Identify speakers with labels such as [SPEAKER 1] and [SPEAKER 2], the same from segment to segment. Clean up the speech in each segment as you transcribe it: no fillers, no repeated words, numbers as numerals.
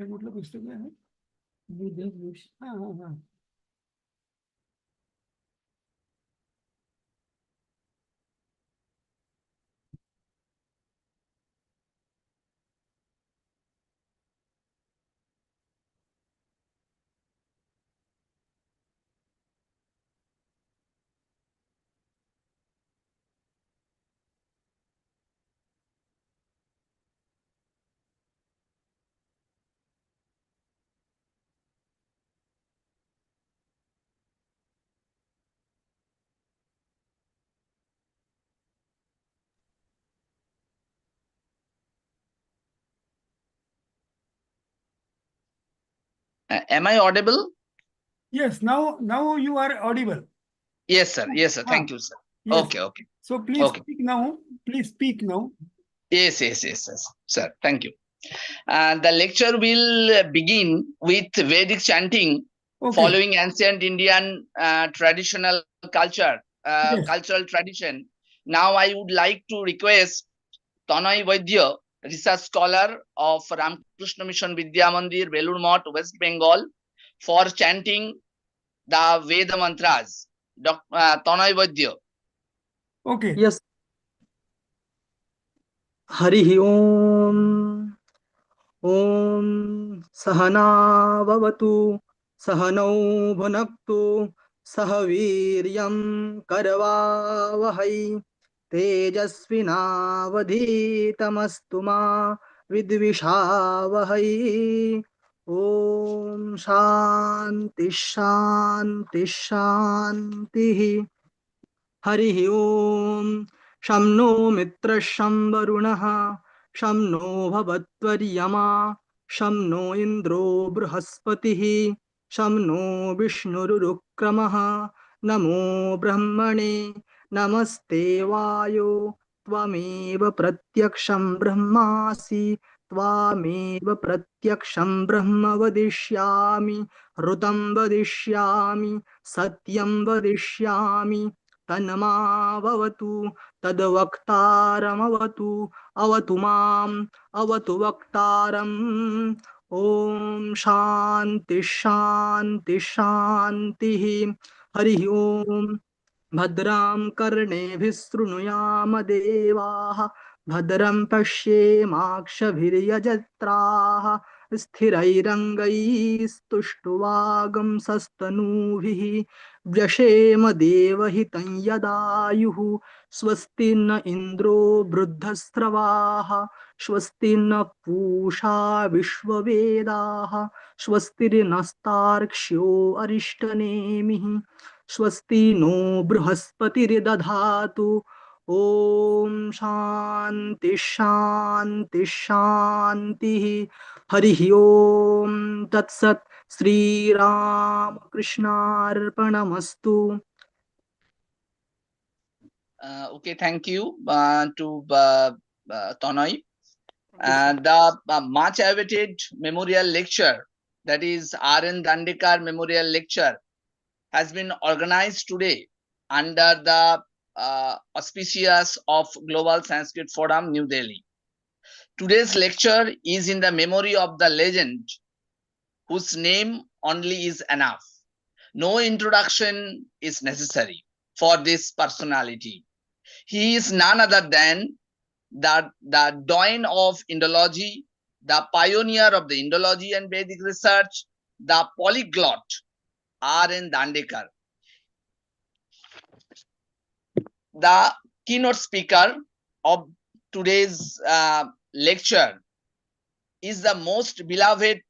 [SPEAKER 1] हे कुठलं पुस्तक आहे? बुद्धभूषण. हा हा हा.
[SPEAKER 2] Am I audible?
[SPEAKER 1] Yes, now you are audible.
[SPEAKER 2] Yes, sir. Yes, sir.
[SPEAKER 1] Ah,
[SPEAKER 2] Thank you, sir.
[SPEAKER 1] yes.
[SPEAKER 2] Okay, okay.
[SPEAKER 1] So please
[SPEAKER 2] Okay.
[SPEAKER 1] speak now. Please speak now.
[SPEAKER 2] Yes, yes, yes, yes, sir. Thank you. The lecture will begin with Vedic chanting,
[SPEAKER 1] Okay.
[SPEAKER 2] following ancient Indian traditional
[SPEAKER 1] Yes.
[SPEAKER 2] cultural tradition. Now, I would like to request Tanay Vaidya, research scholar of Ramakrishna Mission Vidya Mandir, Belur Math, West Bengal, for chanting the Veda mantras. Tanay Vaidya.
[SPEAKER 1] Okay.
[SPEAKER 3] Yes. Harihi Om. Om Sahana Vavatu Sahanau Bhunaktu Sahaviryam Karavavahai Tejasvinavadhitamastu ma Vidvishavahai. Om Shanti Shanti Shanti. हरिः ओम् शं no मित्रः शं वरुणः शं no भवत्वर्यमा शं no इन्द्रो बृहस्पतिः शं no विष्णुरुक्रमः नमो ब्रह्मणे नमस्ते वायो त्वमेव प्रत्यक्षं ब्रह्मासि त्वामेव प्रत्यक्षं ब्रह्म वदिष्यामि ऋतं वदिष्यामि सत्यं वदिष्यामि तन्मावतु तद्वक्तारमवतु अवतु माम् अवतु वक्तारम् ॐ शान्ति शान्ति शान्तिः हरिः ॐ भद्रां कर्णेभिः शृणुयाम देवाः भद्रं पश्येमाक्षभिर्यजत्राः स्थिरैरङ्गैस्तुष्टुवागंसस्तनूभिः व्यशेम देवहितं यदायुः स्वस्ति न इन्द्रो वृद्धस्रवाः स्वस्ति न पूषा विश्ववेदाः स्वस्तिर्नस्तार्क्ष्यो अरिष्टनेमिः स्वस्ति नो बृहस्पतिर्दधातु ॐ शान्ति शान्ति शान्तिः हरिः ॐ तत्सत् श्रीरामकृष्णार्पणमस्तु.
[SPEAKER 2] Okay, thank you to Tanay. The much awaited memorial lecture, that is R.N. Dandekar Memorial Lecture, has been organized today under the auspicious of Global Sanskrit Forum, New Delhi. Today's lecture is in the memory of the legend whose name only is enough. No introduction is necessary for this personality. He is none other than the doyen of Indology, the pioneer of the Indology and Vedic research, the polyglot R.N. Dandekar. The keynote speaker of today's lecture is the most beloved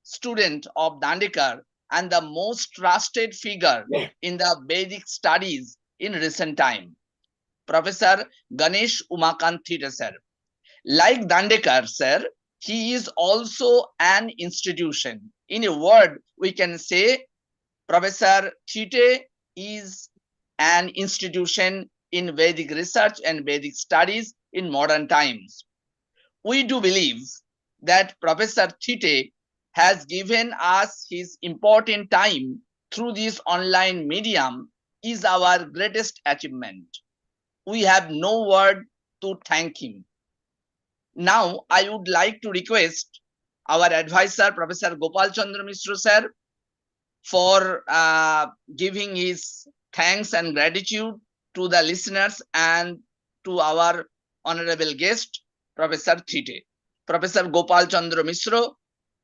[SPEAKER 2] student of Dandekar and the most trusted figure in the Vedic studies in recent time, Professor Ganesh Umakant Thite sir. Like Dandekar sir, he is also an institution. In a word, we can say Professor Thite is an institution in Vedic research and Vedic studies in modern times. We do believe that Professor Thite has given us his important time through this online medium is our greatest achievement. We have no word to thank him. Now, I would like to request our advisor, Professor Gopal Chandra Mishra sir, for giving his thanks and gratitude to the listeners and to our honorable guest, Professor Thite. Professor Gopal Chandra Mishra,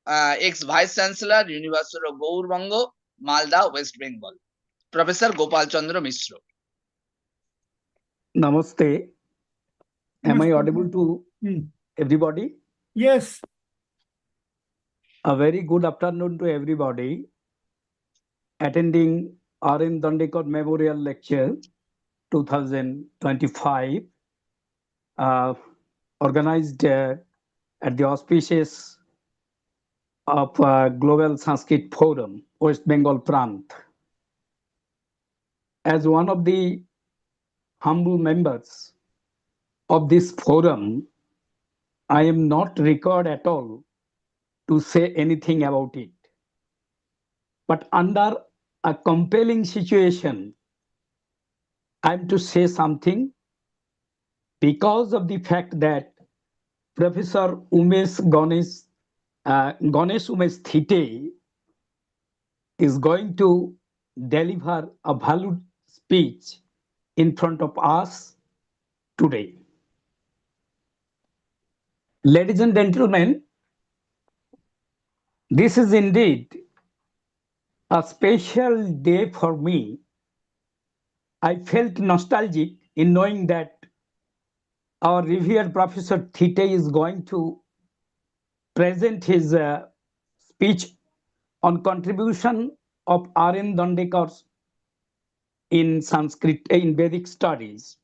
[SPEAKER 2] ex-Vice Chancellor, University of Gaurbango, Malda, West Bengal. Professor Gopal Chandra Mishra.
[SPEAKER 4] Namaste. Am I
[SPEAKER 1] Namaste.
[SPEAKER 4] audible to everybody?
[SPEAKER 1] Yes.
[SPEAKER 4] A very good afternoon to everybody attending R.N. Dandekar Memorial Lecture 2025, organized at the auspicious of Global Sanskrit Forum, West Bengal Prant. As one of the humble members of this forum, I am not required at all to say anything about it. But under a compelling situation, I'm to say something because of the fact that Professor Ganesh Umesh Thite is going to deliver a valued speech in front of us today. Ladies and gentlemen, this is indeed a special day for me. I felt nostalgic in knowing that our revered Professor Thite is going to present his speech on contribution of R.N. Dandekar in Sanskrit, in Vedic studies.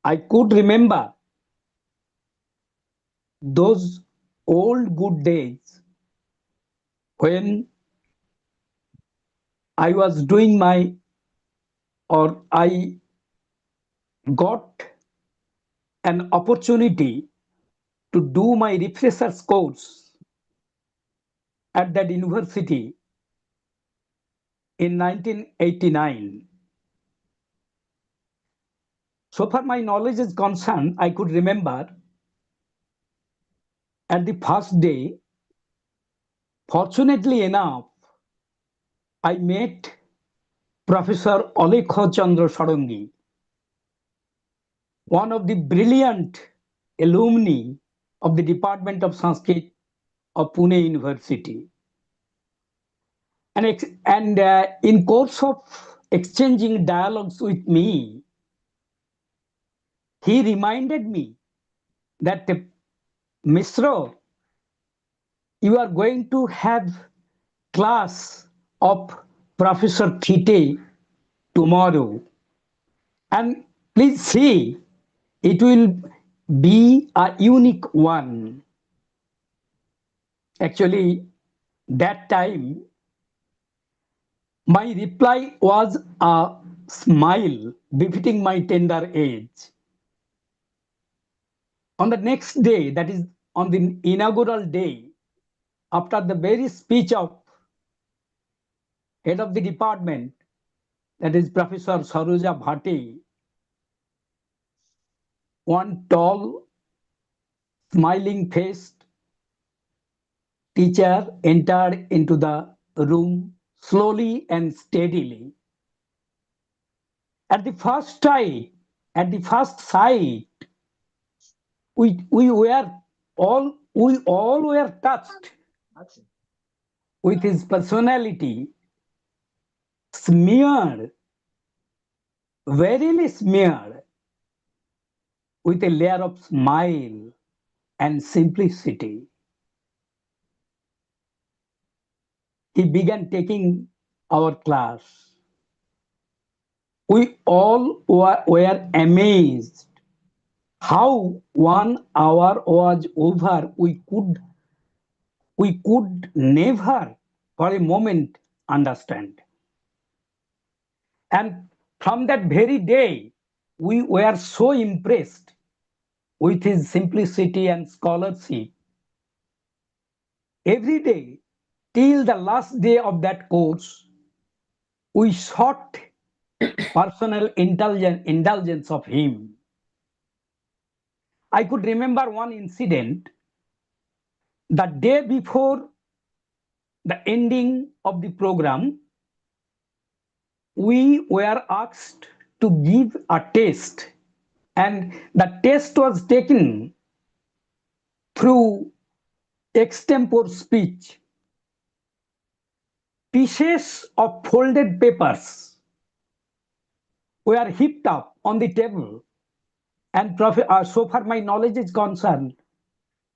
[SPEAKER 4] I could remember those old good days when I was doing I got an opportunity to do my refresher's course at that university in 1989. So far my knowledge is concerned, I could remember at the first day, fortunately enough, I met Professor Alekha Chandra Sarangi, one of the brilliant alumni of the Department of Sanskrit of Pune University. And in course of exchanging dialogues with me, he reminded me that Mishra, you are going to have class of Professor Thite tomorrow. And please see, it will be a unique one. Actually, that time, my reply was a smile befitting my tender age. On the next day, that is on the inaugural day, after the very speech of head of the department, that is Professor Saroja Bhatti, one tall, smiling-faced teacher entered into the room slowly and steadily. At the first sight, we all were touched with his personality, smeared, verily smeared with a layer of smile and simplicity. He began taking our class. We all were amazed how 1 hour was over. We could never for a moment understand. And from that very day, we were so impressed with his simplicity and scholarship. Every day, till the last day of that course, we sought personal indulgence of him. I could remember one incident the day before the ending of the program, we were asked to give a test, and the test was taken through extempore speech. Pieces of folded papers were heaped up on the table, and so far my knowledge is concerned,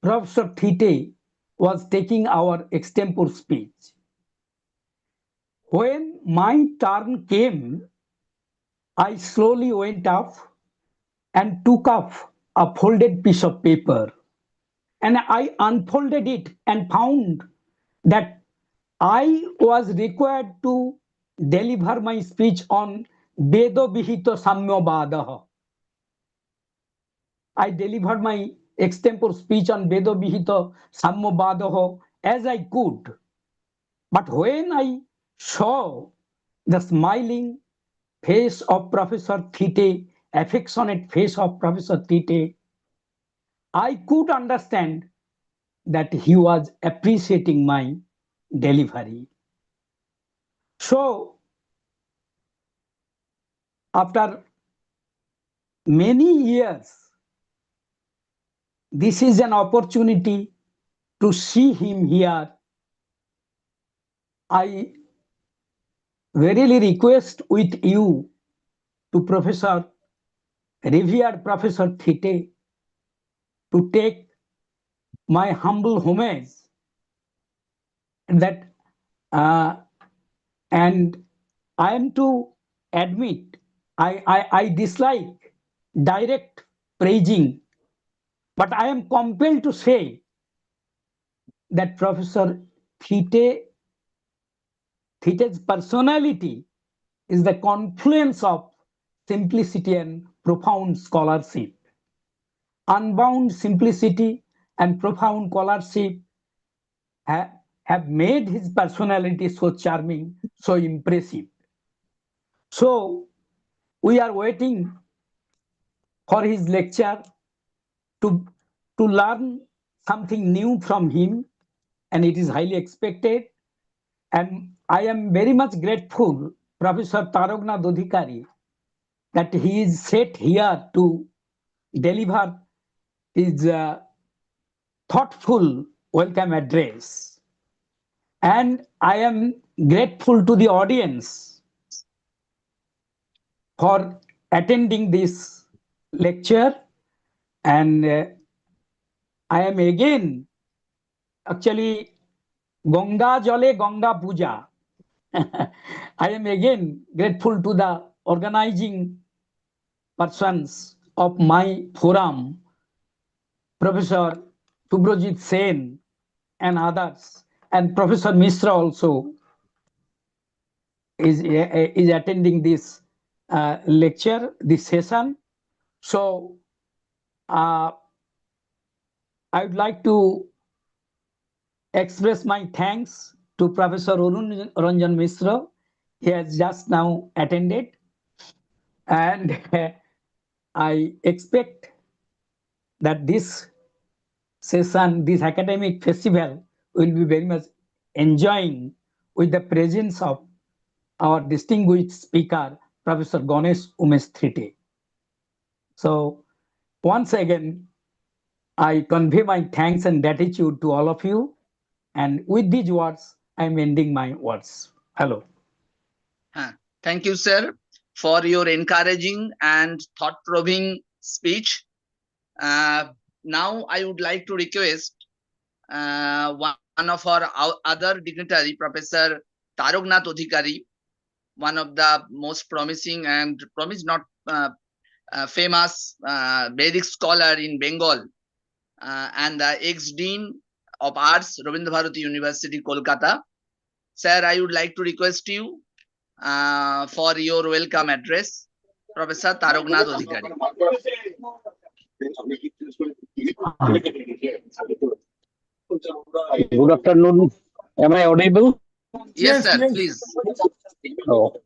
[SPEAKER 4] Professor Thite was taking our extempore speech. When my turn came, I slowly went up and took up a folded piece of paper, and I unfolded it and found that I was required to deliver my speech on Vedo Vihito Samyavadaha. I delivered my extempore speech on Vedo Vihito Samyavadaha as I could. But when I saw the smiling face of Professor Thite, affectionate face of Professor Thite, I could understand that he was appreciating my delivery. So, after many years, this is an opportunity to see him here. I verily request with you to Professor, revered Professor Thite, to take my humble homage that and I am to admit I dislike direct praising, but I am compelled to say that Professor Thite's personality is the confluence of simplicity and profound scholarship. Unbound simplicity and profound scholarship have made his personality so charming, so impressive. So we are waiting for his lecture to, to learn something new from him, and it is highly expected. And I am very much grateful, Professor Tarognath Adhikari, that he is set here to deliver his thoughtful welcome address. And I am grateful to the audience for attending this lecture. And I am again, actually, Ganga Jale Ganga Puja. I am again grateful to the organizing persons of my forum, Professor Subrojit Sen and others, and Professor Mishra also is attending this lecture, this session. So I would like to express my thanks to Professor Arun Ranjan Mishra. He has just now attended, and I expect that this session, this academic festival, will be very much enjoying with the presence of our distinguished speaker, Professor Ganesh Umesh Thite. So once again, I convey my thanks and gratitude to all of you. And with these words, I'm ending my words. Hello.
[SPEAKER 2] Thank you, sir, for your encouraging and thought-provoking speech. Now I would like to request one of our other dignitary, Professor Tarognath Adhikari, one of the most promising and famous Vedic scholar in Bengal, and the ex-dean of arts, Rabindra Bharati University, Kolkata. Sir, I would like to request you for your welcome address, Professor Tarognath Adhikari.
[SPEAKER 5] Good afternoon. Am I audible?
[SPEAKER 2] Yes, sir, please.
[SPEAKER 5] Oh.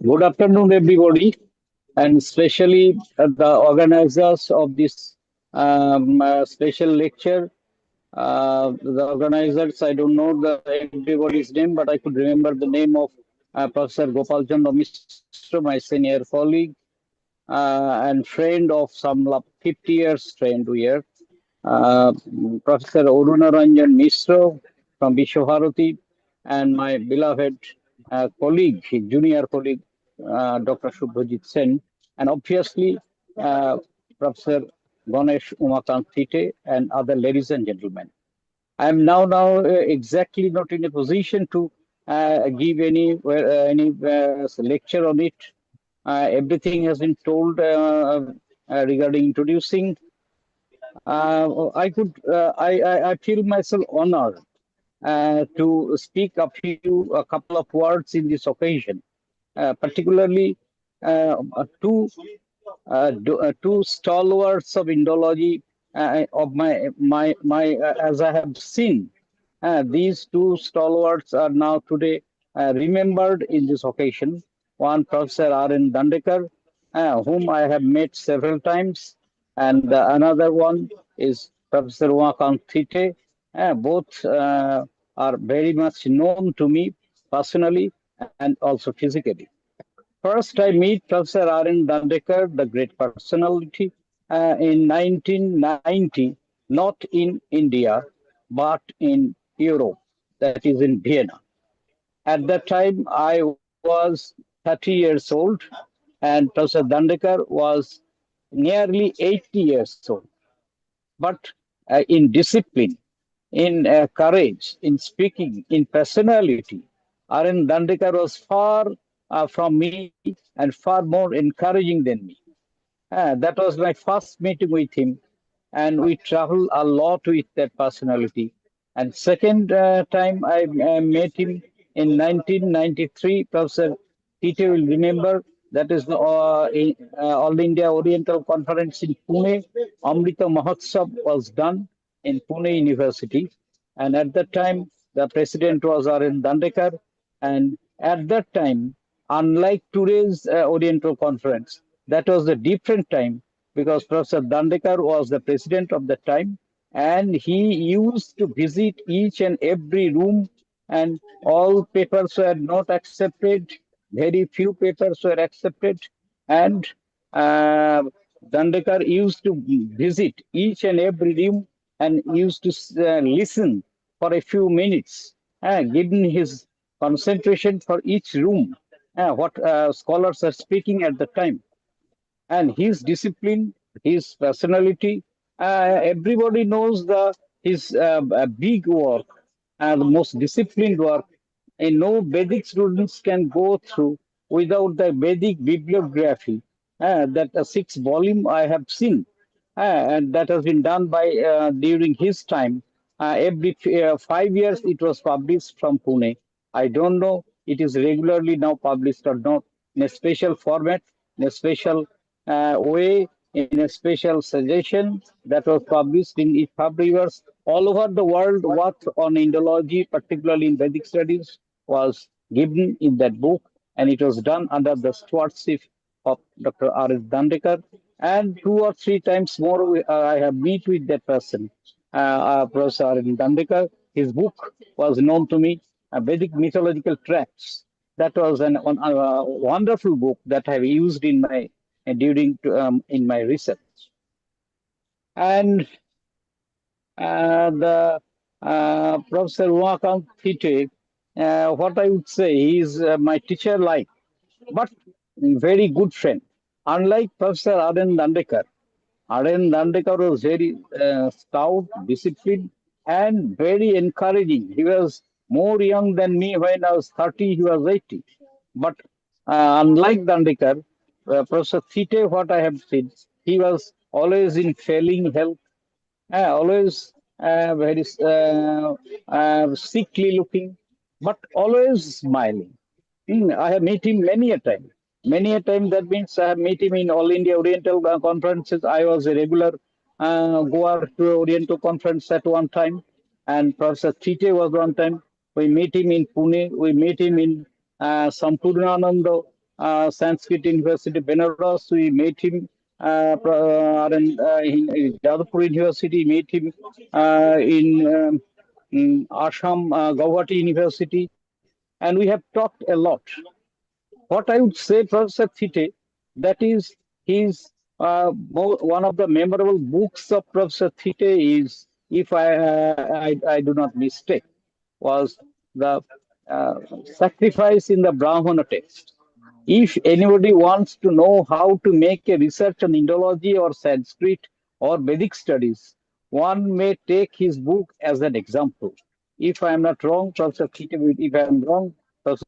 [SPEAKER 5] Good afternoon, everybody, and especially the organizers of this special lecture. The organizers, I don't know everybody's name, but I could remember the name of Professor Gopal Chandra Mishra, my senior colleague and friend of some 50 years friend we are. uh, Professor Aruna Ranjan Mishra from Vishwabharati, and my beloved colleague, junior colleague, Dr. Shubhajit Sen, and obviously uh, Professor Ganesh Umakant Thite, and other ladies and gentlemen. I am now exactly not in a position to give any lecture on it. Everything has been told regarding introducing. I feel myself honored to speak a couple of words in this occasion, particularly two stalwarts of Indology of my as I have seen. These two stalwarts are now today remembered in this occasion. One, Professor R.N. Dandekar, whom I have met several times, and another one is Professor Umakant Thite. Both are very much known to me personally and also physically. First, I meet Professor R.N. Dandekar, the great personality, in 1990, not in India, but in Europe, that is in Vienna. At that time, I was 30 years old, and Professor Dandekar was nearly 80 years old. But in discipline, in courage, in speaking, in personality, R.N. Dandekar was far from me and far more encouraging than me. That was my first meeting with him, and we traveled a lot with that personality. And second time I met him in 1993, Professor Tite will remember, that is the All India Oriental Conference in Pune. Amrita Mahotsav was done in Pune University. And at that time, the president was R.N. Dandekar. And at that time, unlike today's Oriental Conference, that was a different time because Professor Dandekar was the president of the time, and he used to visit each and every room, and all papers were not accepted. Very few papers were accepted, and uh, Dandekar used to visit each and every room and used to listen for a few minutes, giving his concentration for each room, what scholars are speaking at the time. And his discipline, his personality, everybody knows his big work and the most disciplined work. And no Vedic students can go through without the Vedic bibliography. That 6 volume I have seen, and that has been done by during his time. Every 5 years it was published from Pune. I don't know it is regularly now published or not, in a special format, in a special way, in a special suggestion that was published in each years. All over the world, work on Indology, particularly in Vedic studies, was given in that book, and it was done under the stewardship of Dr. R.S. Dandekar. And 2 or 3 times more, I have met with that person, Professor R.S. Dandekar. His book was known to me, Vedic Mythological Tracts. That was a wonderful book that I have used in my in my research. And the Professor Umakant Thite, what I would say, he is my teacher like, but very good friend. Unlike Professor R.N. Dandekar, R.N. Dandekar was very stout, disciplined, and very encouraging. He was more young than me. When I was 30, he was 80. But unlike Dandekar, Professor Thite, what I have seen, he was always in failing health, always very sickly looking, but always smiling. I have met him many a time. Many a time, that means I have met him in All India Oriental conferences. I was a regular goer to Oriental conference at one time, and Professor Thite was one time. We met him in Pune. We met him in Sampurnananda Sanskrit University, Benares. We met him in Jadavpur University, meet him in Assam, Guwahati University, and we have talked a lot. What I would say, Professor Thite, that is his one of the memorable books of Professor Thite is, if I do not mistake, was the sacrifice in the Brahmana text. If anybody wants to know how to make a research on Indology or Sanskrit or Vedic studies, one may take his book as an example. If I am not wrong, Professor Thite, if I am wrong, Professor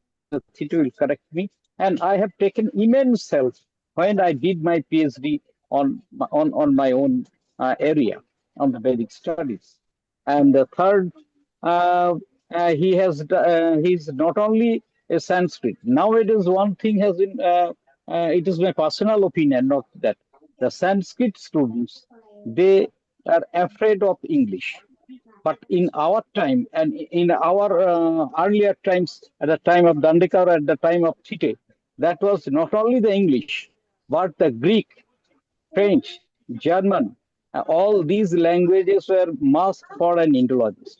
[SPEAKER 5] Thite will correct me. And I have taken immense help when I did my PhD on my own area on the Vedic studies. And the third, he's not only a Sanskrit. Nowadays, one thing has been, it is my personal opinion, not that the Sanskrit students, they are afraid of English. But in our time and in our earlier times, at the time of Dandekar, at the time of Thite, that was not only the English, but the Greek, French, German, all these languages were must for an Indologist.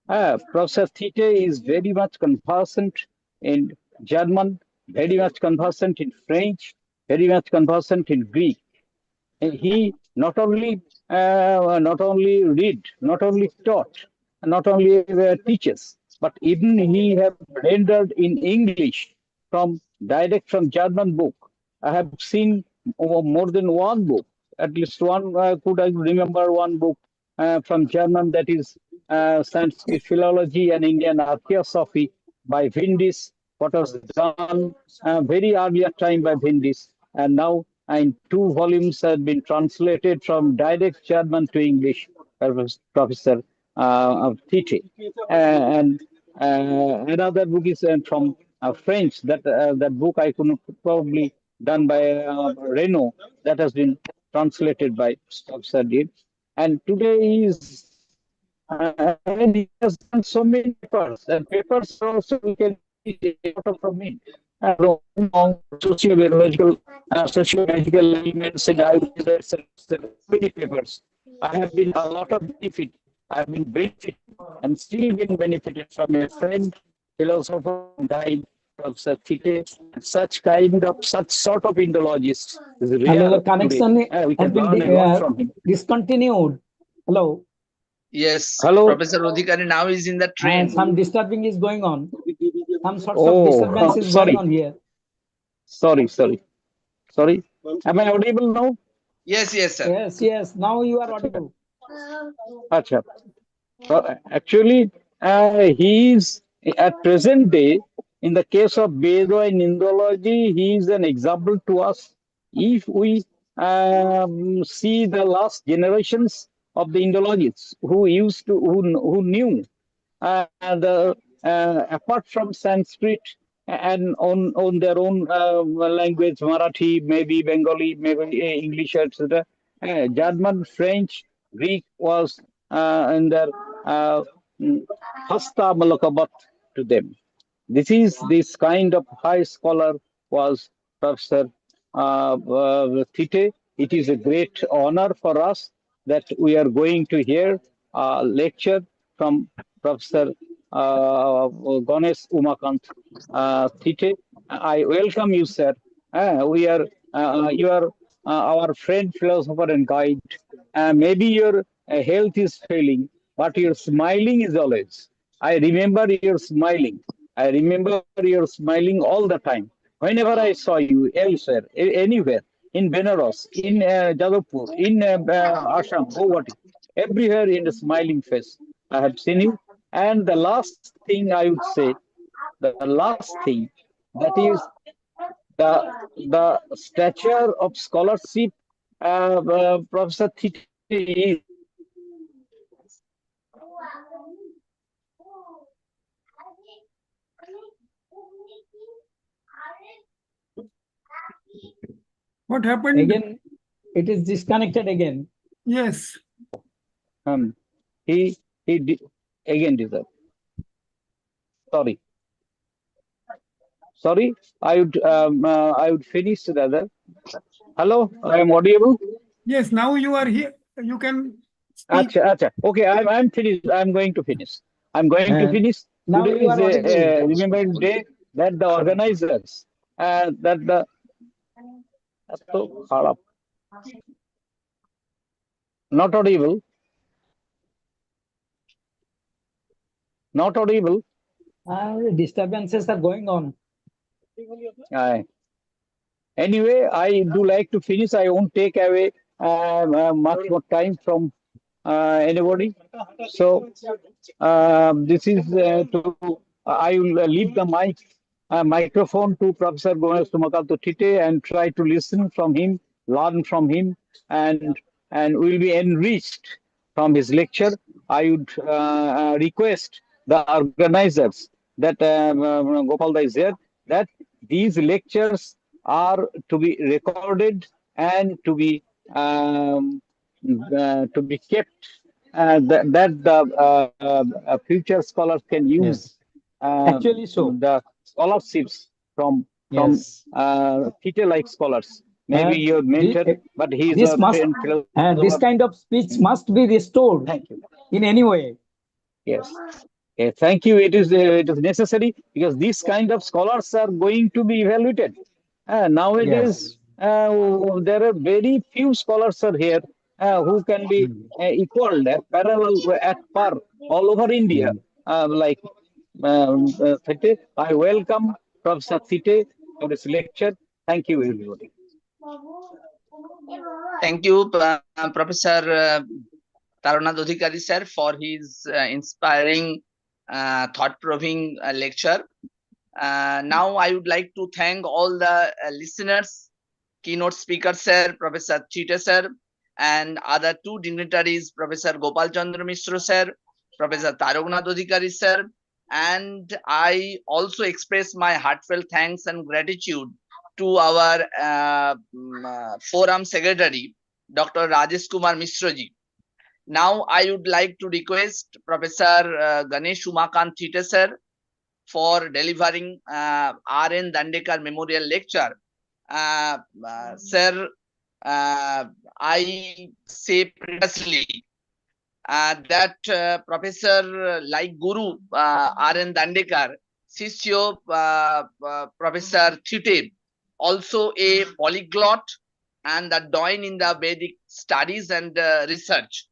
[SPEAKER 5] Professor Thite is very much conversant in German, very much conversant in French, very much conversant in Greek. And he not only read, not only taught, not only teaches, but even he have rendered in English from direct from German book. I have seen more than one book, at least one. Could I remember one book from German, that is Sanskrit Philology and Indian Archaeosophy by Vindis. What was done very earlier time by Vindis, and now in two volumes have been translated from direct German to English by Professor of Thite. And another book is from French. That book I could not probably done by Renault. That has been translated by Professor Did. And today is and he has done so many papers, and papers also we can see a lot of from it. On socio-biological, socio-magical elements and Ayurveda, many papers. I have been a lot of benefit. I have been benefited and still been benefited from a friend, philosopher, guide, Professor Thite. Such sort of Indologists is
[SPEAKER 4] Hello,
[SPEAKER 5] rare
[SPEAKER 4] the
[SPEAKER 5] today.
[SPEAKER 4] connection
[SPEAKER 5] We
[SPEAKER 4] has
[SPEAKER 5] can
[SPEAKER 4] been
[SPEAKER 5] learn a lot from him.
[SPEAKER 4] discontinued. Hello,
[SPEAKER 2] Yes,
[SPEAKER 5] Hello.
[SPEAKER 2] Professor Odhikari now is in the
[SPEAKER 4] and
[SPEAKER 2] train.
[SPEAKER 4] some disturbing is going on. Some sorts of
[SPEAKER 5] Oh,
[SPEAKER 4] disturbance is
[SPEAKER 5] sorry.
[SPEAKER 4] going on here.
[SPEAKER 5] Sorry. Am I audible now?
[SPEAKER 2] Yes, yes, sir.
[SPEAKER 4] Yes. Now you are audible.
[SPEAKER 5] Acha. Actually, he is at present day, in the case of Veda and Indology, he is an example to us. If we see the last generations of the Indologists who knew the apart from Sanskrit and on their own language, Marathi, maybe Bengali, maybe English, etc. German, French, Greek was in their uh, hasta malakabat to them. This kind of high scholar was Professor Thite. It is a great honor for us that we are going to hear a lecture from Professor Ganesh Umakant Thite. I welcome you, sir. You are our friend, philosopher, and guide. Maybe your health is failing, but your smiling is always. I remember your smiling. I remember you're smiling all the time. Whenever I saw you elsewhere, anywhere, in Benares, in Jadavpur, in Assam, Guwahati, everywhere in a smiling face, I have seen you. And the last thing I would say, the last thing, that is the stature of scholarship, Professor Thite is.
[SPEAKER 1] What happened?
[SPEAKER 4] Again, it is disconnected again.
[SPEAKER 1] Yes.
[SPEAKER 5] He again deserved. Sorry, I would finish rather. Hello, I am audible.
[SPEAKER 1] Yes, now you are here. You can speak.
[SPEAKER 5] Acha. Okay, I'm finished. I'm going to finish. I'm going to
[SPEAKER 4] And
[SPEAKER 5] finish.
[SPEAKER 4] now
[SPEAKER 5] Today
[SPEAKER 4] you
[SPEAKER 5] is
[SPEAKER 4] are audible.
[SPEAKER 5] a Remembrance Day that the organizers that the so, not audible, not audible.
[SPEAKER 4] Disturbances are going on.
[SPEAKER 5] Uh, Anyway, I do like to finish. I won't take away much more time from anybody. So this is to I will leave the microphone to Professor Gomes Tumakalto Tite and try to listen from him, learn from him, and will be enriched from his lecture. I would request the organizers that Gopal is there that these lectures are to be recorded and to be kept that the future scholars can use
[SPEAKER 4] Yes. Actually, so.
[SPEAKER 5] the scholarships from
[SPEAKER 4] Yes.
[SPEAKER 5] teacher-like scholars. Maybe
[SPEAKER 4] And
[SPEAKER 5] your mentor, but he is
[SPEAKER 4] this
[SPEAKER 5] a
[SPEAKER 4] must, this
[SPEAKER 5] philosopher.
[SPEAKER 4] kind of speech must be restored
[SPEAKER 5] Thank you.
[SPEAKER 4] in any way.
[SPEAKER 5] Yes. Thank you. It is necessary because these kind of scholars are going to be evaluated. Nowadays,
[SPEAKER 4] Yes.
[SPEAKER 5] there are very few scholars are here who can be
[SPEAKER 4] Mm.
[SPEAKER 5] equaled, parallel, at par all over India.
[SPEAKER 4] Mm.
[SPEAKER 5] Like Thite. I welcome Professor Thite for this lecture. Thank you, everybody.
[SPEAKER 2] Thank you, Professor Tarunad Adhikari sir, for his inspiring, thought-provoking lecture. Now I would like to thank all the listeners, keynote speaker sir, Professor Chite sir, and other two dignitaries, Professor Gopal Chandra Mishra sir, Professor Tarunad Adhikari sir, and I also express my heartfelt thanks and gratitude to our forum secretary, Dr. Rajesh Kumar Mishra ji. Now I would like to request Professor Ganesh Umakant Thite sir for delivering R.N. Dandekar Memorial Lecture. Sir, I say previously that Professor like Guru R.N. Dandekar, Sishyo Professor Thite, also a polyglot and the doyen in the Vedic studies and research.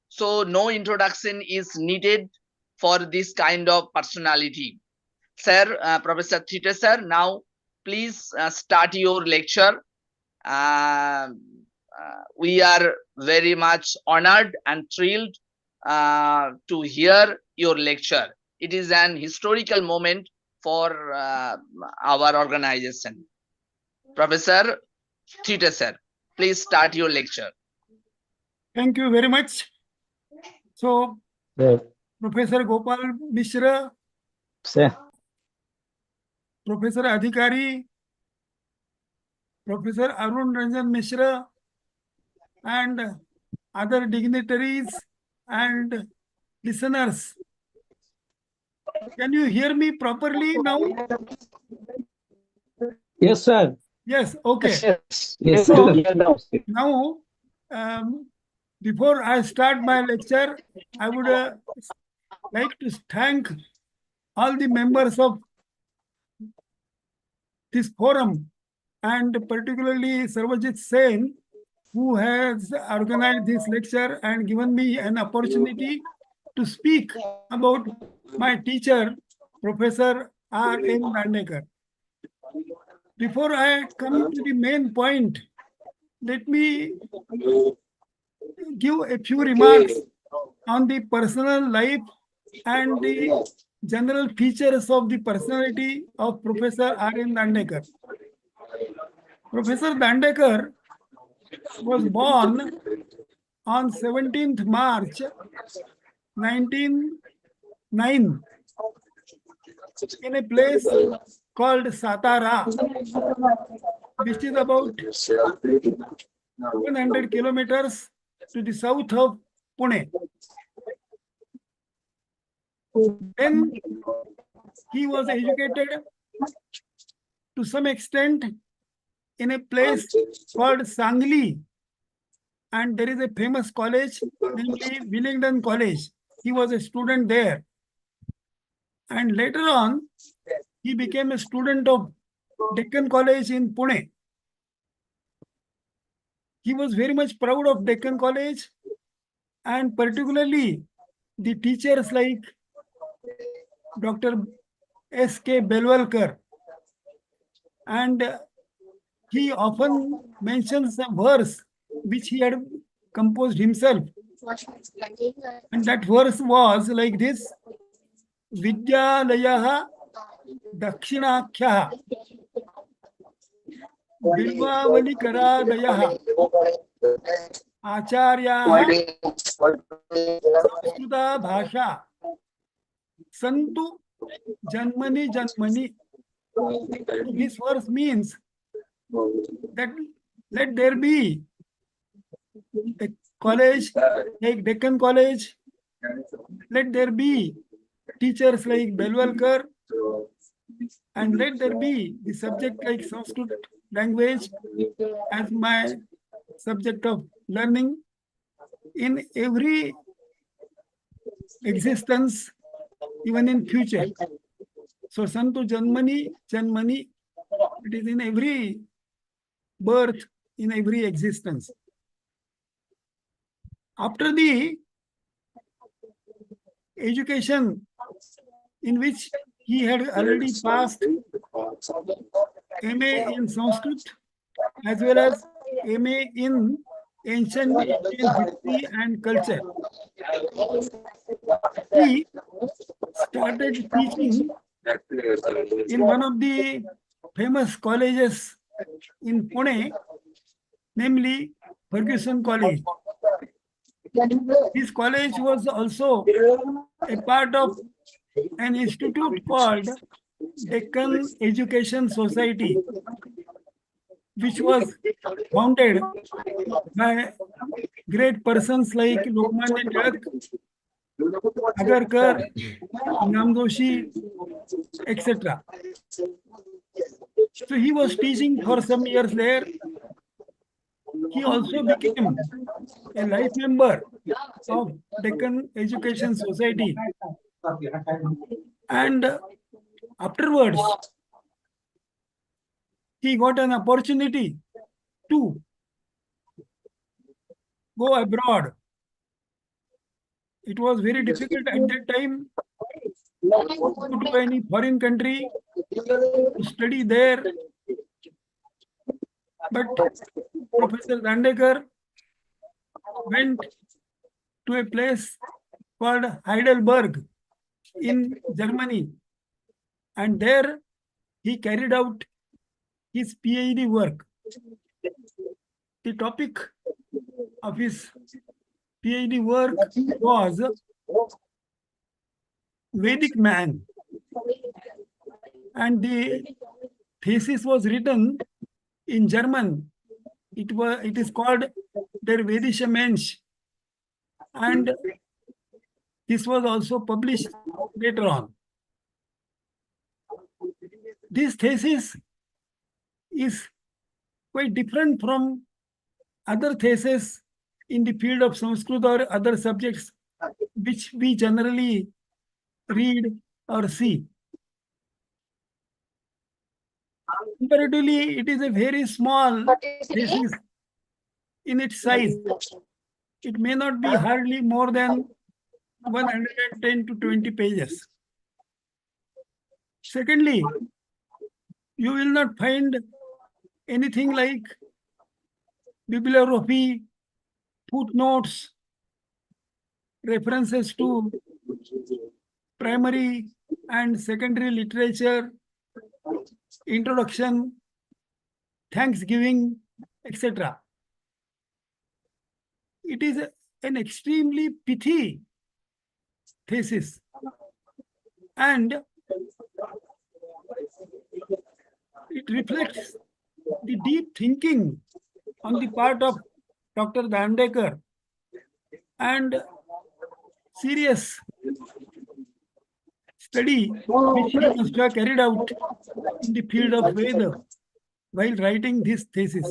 [SPEAKER 2] So no introduction is needed for this kind of personality. Sir, Professor Thite sir, now please start your lecture. We are very much honored and thrilled to hear your lecture. It is an historical moment for our organization. Professor Thite sir, please start your lecture.
[SPEAKER 1] Thank you very much. So,
[SPEAKER 4] Yes.
[SPEAKER 1] Professor Gopal Mishra,
[SPEAKER 4] Sir.
[SPEAKER 1] Professor Adhikari, Professor Arun Ranjan Mishra, and other dignitaries and listeners. Can you hear me properly now?
[SPEAKER 4] Yes, sir.
[SPEAKER 1] Yes, okay.
[SPEAKER 4] Yes,
[SPEAKER 1] So,
[SPEAKER 4] sir.
[SPEAKER 1] now, before I start my lecture, I would like to thank all the members of this forum, and particularly Sarvajit Sen, who has organized this lecture and given me an opportunity to speak about my teacher, Professor R.N. Dandekar. Before I come to the main point, let me give a few remarks on the personal life and the general features of the personality of Professor R.N. Dandekar. Professor Dandekar was born on 17th March 1909 in a place called Satara, which is about 100 kilometers to the south of Pune. Then he was educated to some extent in a place called Sangli, and there is a famous college, namely Willingdon College. He was a student there. And later on, he became a student of Deccan College in Pune. He was very much proud of Deccan College, and particularly the teachers like Dr. S.K. Belwalkar. And he often mentions a verse which he had composed himself. And that verse was like this: Vidyalayaha Dakshinakhyaha Bilvavalikaraadayaha Acharyaha Samskruta Bhasha Santu Janmani Janmani. This verse means that let there be a college like Deccan College, let there be teachers like Belwalkar, and let there be the subject like Sanskrit language as my subject of learning in every existence, even in future. So Santu Janmani, Janmani, it is in every birth, in every existence. After the education in which he had already passed MA in Sanskrit as well as MA in ancient Indian history and culture, he started teaching in one of the famous colleges in Pune, namely Ferguson College. This college was also a part of an institute called Deccan Education Society, which was founded by great persons like Lokmanya Tilak, Agarkar, Namdoshi, etc. So he was teaching for some years there. He also became a life member of Deccan Education Society. And afterwards, he got an opportunity to go abroad. It was very difficult at that time to go to any foreign country to study there. But Professor Dandekar went to a place called Heidelberg in Germany, and there he carried out his PhD work. The topic of his PhD work was Vedic Man, and the thesis was written in German. It is called Der Vedische Mensch, and this was also published later on. This thesis is quite different from other theses in the field of Sanskrit or other subjects which we generally read or see. Comparatively, it is a very small thesis in its size. It may not be hardly more than 110 to 20 pages. Secondly, you will not find anything like bibliography, footnotes, references to primary and secondary literature, introduction, thanksgiving, etc. It is an extremely pithy thesis, and it reflects the deep thinking on the part of Dr. Dandekar and serious study which he must have carried out in the field of Veda. while writing this thesis.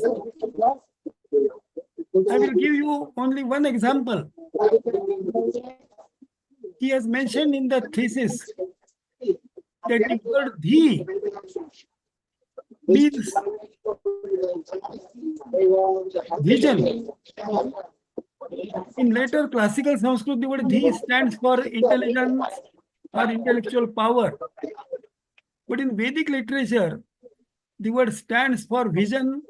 [SPEAKER 1] I will give you only one example. He has mentioned in the thesis that the word "dhi" means vision. In later classical Sanskrit, the word "dhi" stands for intelligence or intellectual power. But in Vedic literature, the word stands for vision,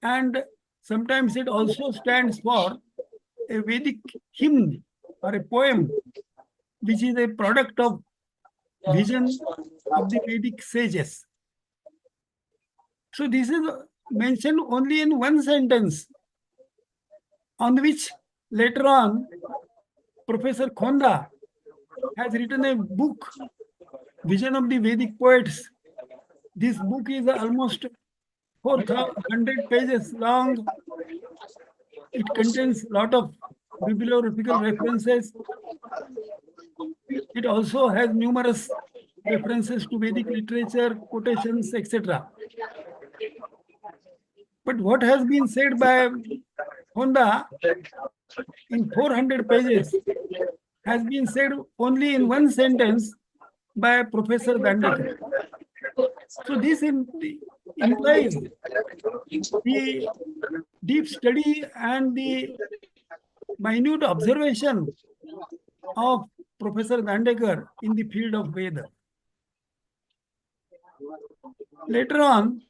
[SPEAKER 1] and sometimes it also stands for a Vedic hymn or a poem, which is a product of vision of the Vedic sages. So this is mentioned only in one sentence, on which later on Professor Khonda has written a book, Vision of the Vedic Poets. This book is almost 400 pages long. It contains a lot of bibliographical references. It also has numerous references to Vedic literature, quotations, etc. But what has been said by Honda in 400 pages has been said only in one sentence by Professor Dandekar. So this implies the deep study and the minute observation of Professor Dandekar in the field of Veda. Later on,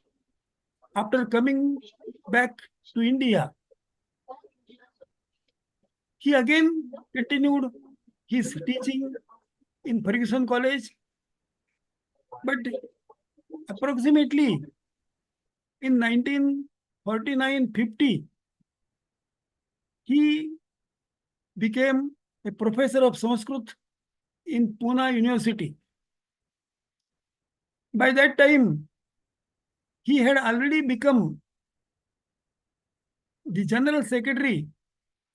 [SPEAKER 1] after coming back to India, he again continued his teaching in Ferguson College, but approximately in 1949-50, he became a professor of Sanskrit in Pune University. By that time, he had already become the General Secretary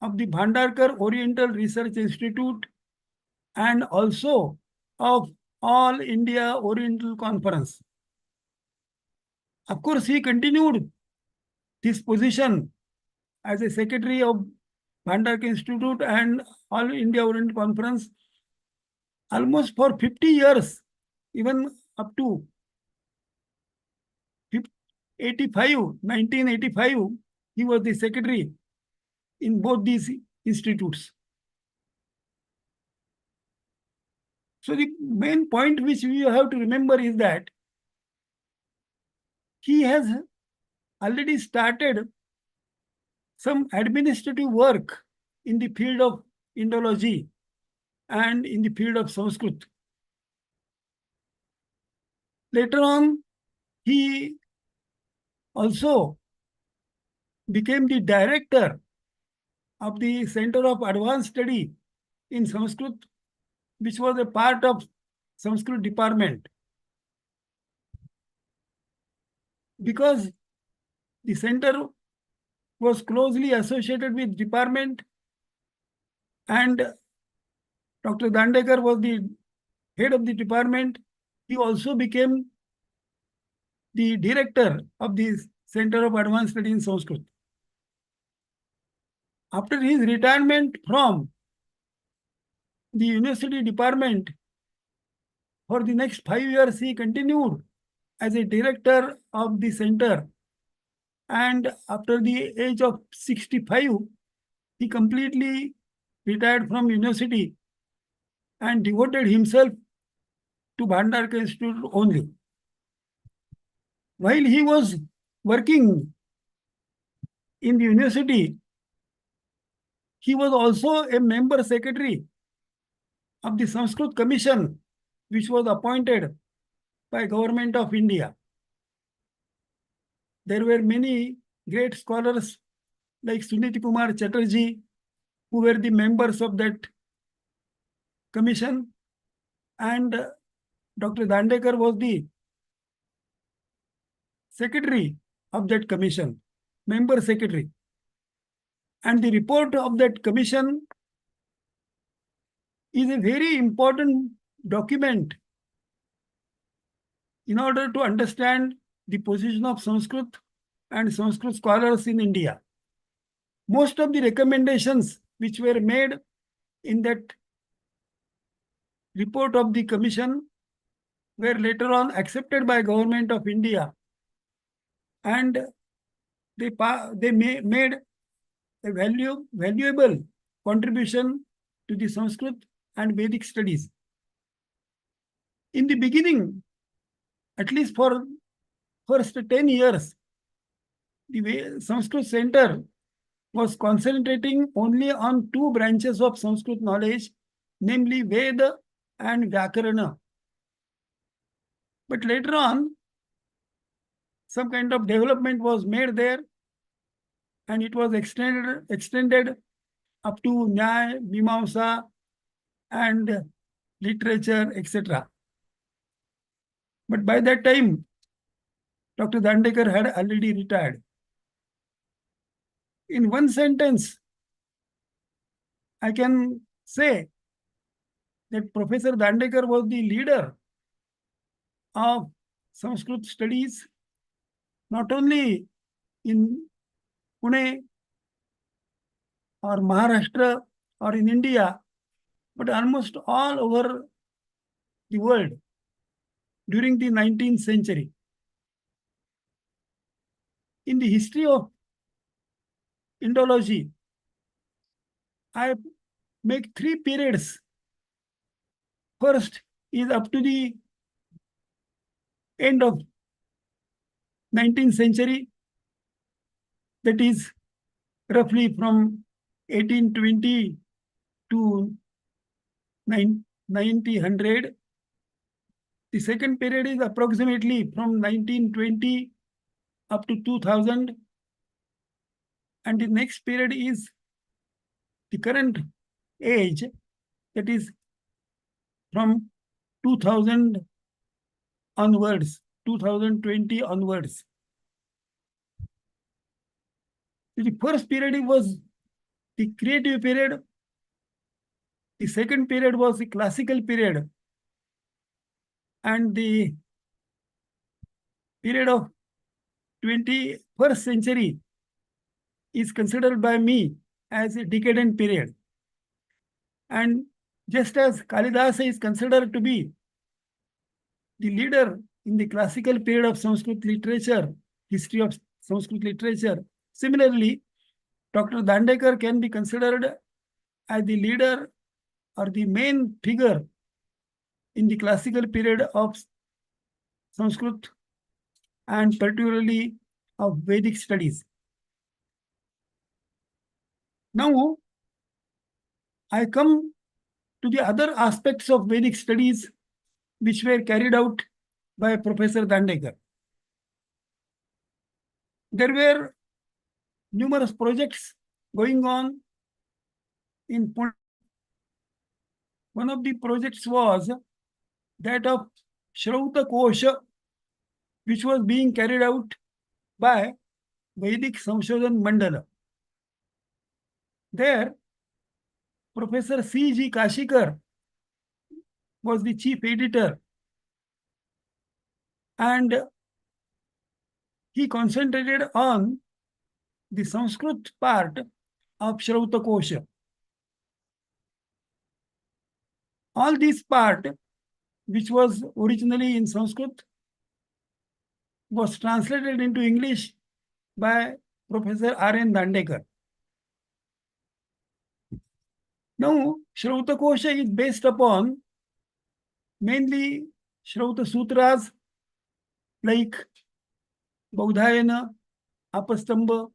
[SPEAKER 1] of the Bhandarkar Oriental Research Institute and also of All India Oriental Conference. Of course, he continued this position as a Secretary of Bhandarkar Institute and All India Oriental Conference almost for 50 years, even up to 1985, he was the secretary in both these institutes. So the main point which we have to remember is that he has already started some administrative work in the field of Indology and in the field of Sanskrit. Later on, he also became the director of the Center of Advanced Study in Sanskrit, which was a part of Sanskrit department. Because the center was closely associated with department and Dr. Dandekar was the head of the department, he also became the director of the Center of Advanced Study in Sanskrit. After his retirement from the university department, for the next 5 years, he continued as a director of the center. And after the age of 65, he completely retired from university and devoted himself to Bhandarkar Institute only. While he was working in the university, he was also a member secretary of the Sanskrit Commission, which was appointed by Government of India. There were many great scholars like Sunit Kumar Chatterjee, who were the members of that commission, and Dr. Dandekar was the secretary of that commission, member secretary. And the report of that commission is a very important document in order to understand the position of Sanskrit and Sanskrit scholars in India. Most of the recommendations which were made in that report of the commission were later on accepted by Government of India, and they made a valuable contribution to the Sanskrit and Vedic studies. In the beginning, at least for first 10 years, the Sanskrit Center was concentrating only on two branches of Sanskrit knowledge, namely Veda and Vyakarana. But later on, some kind of development was made there, and it was extended up to Nyaya, Mimamsa, and literature, etc. But by that time, Dr. Dandekar had already retired. In one sentence, I can say that Professor Dandekar was the leader of Sanskrit studies, not only in Pune or Maharashtra or in India, but almost all over the world during the 19th century. In the history of Indology, I make three periods. First is up to the end of 19th century, that is roughly from 1820 to 1900. The second period is approximately from 1920 up to 2000. And the next period is the current age, that is from 2000 onwards, 2020 onwards. The first period was the creative period. The second period was the classical period. And the period of 21st century is considered by me as a decadent period. And just as Kalidasa is considered to be the leader in the classical period of Sanskrit literature, history of Sanskrit literature, similarly, Dr. Dandekar can be considered as the leader or the main figure in the classical period of Sanskrit and particularly of Vedic studies. Now, I come to the other aspects of Vedic studies which were carried out by Professor Dandekar. There were numerous projects going on in Pune. One of the projects was that of Shrauta Kosha, which was being carried out by Vedic Samshodhan Mandala. There, Professor C.G. Kashikar was the chief editor, and he concentrated on the Sanskrit part of Shrauta Kosha. All this part, which was originally in Sanskrit, was translated into English by Professor R.N. Dandekar. Now, Shrauta Kosha is based upon mainly Shrauta Sutras like Baudhayana, Apastamba,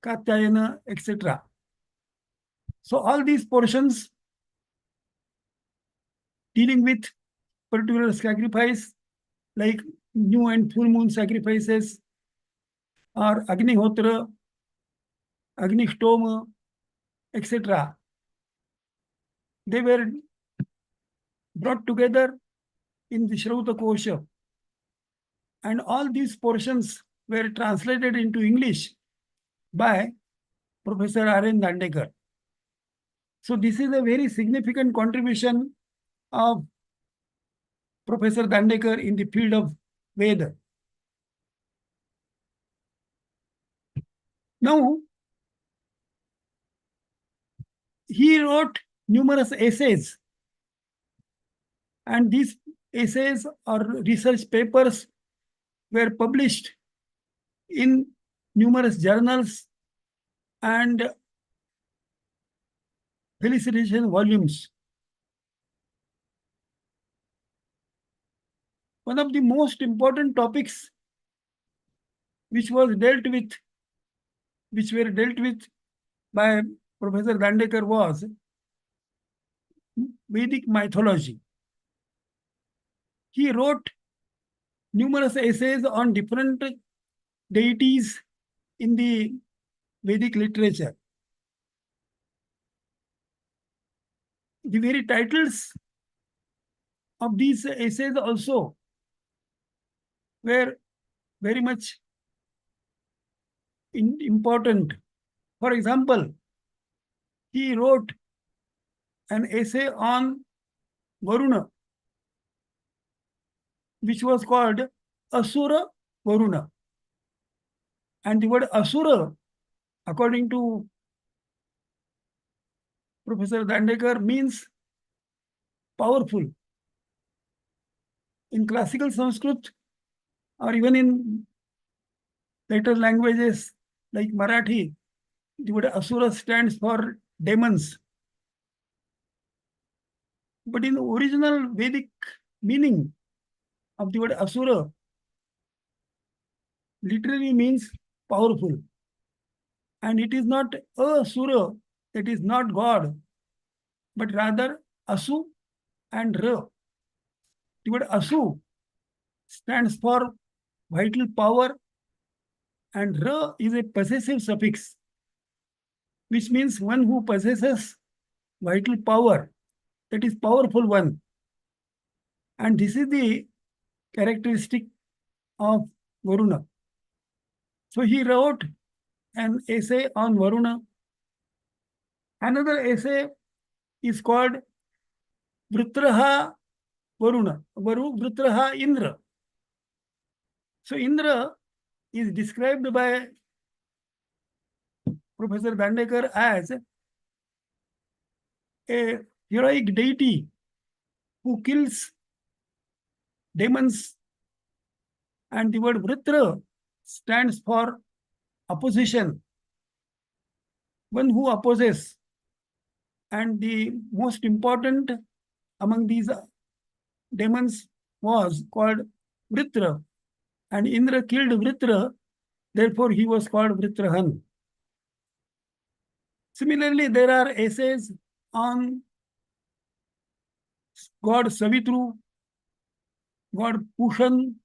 [SPEAKER 1] Katyayana, etc. So all these portions dealing with particular sacrifice like new and full moon sacrifices or Agnihotra, Agnishtoma, etc. They were brought together in the Shrauta Kosha, and all these portions were translated into English by Professor R.N. Dandekar. So this is a very significant contribution of Professor Dandekar in the field of Veda. Now, he wrote numerous essays, and these essays or research papers were published in numerous journals and felicitation volumes. One of the most important topics which were dealt with by Professor Dandekar was Vedic mythology. He wrote numerous essays on different deities in the Vedic literature. The very titles of these essays also were very much important. For example, he wrote an essay on Varuna, which was called Asura Varuna. And the word Asura, according to Professor Dandekar, means powerful. In classical Sanskrit, or even in later languages like Marathi, the word Asura stands for demons. But in the original Vedic meaning of the word Asura, literally means powerful. And it is not Asura, that is not God, but rather Asu and Ra. The word Asu stands for vital power, and Ra is a possessive suffix, which means one who possesses vital power, that is powerful one. And this is the characteristic of Varuna. So he wrote an essay on Varuna. Another essay is called Vritraha Varuna, Vritraha Indra. So Indra is described by Professor Dandekar as a heroic deity who kills demons, and the word Vritra stands for opposition, one who opposes. And the most important among these demons was called Vritra, and Indra killed Vritra, therefore he was called Vritrahan. Similarly, there are essays on God Savitru, God Pushan,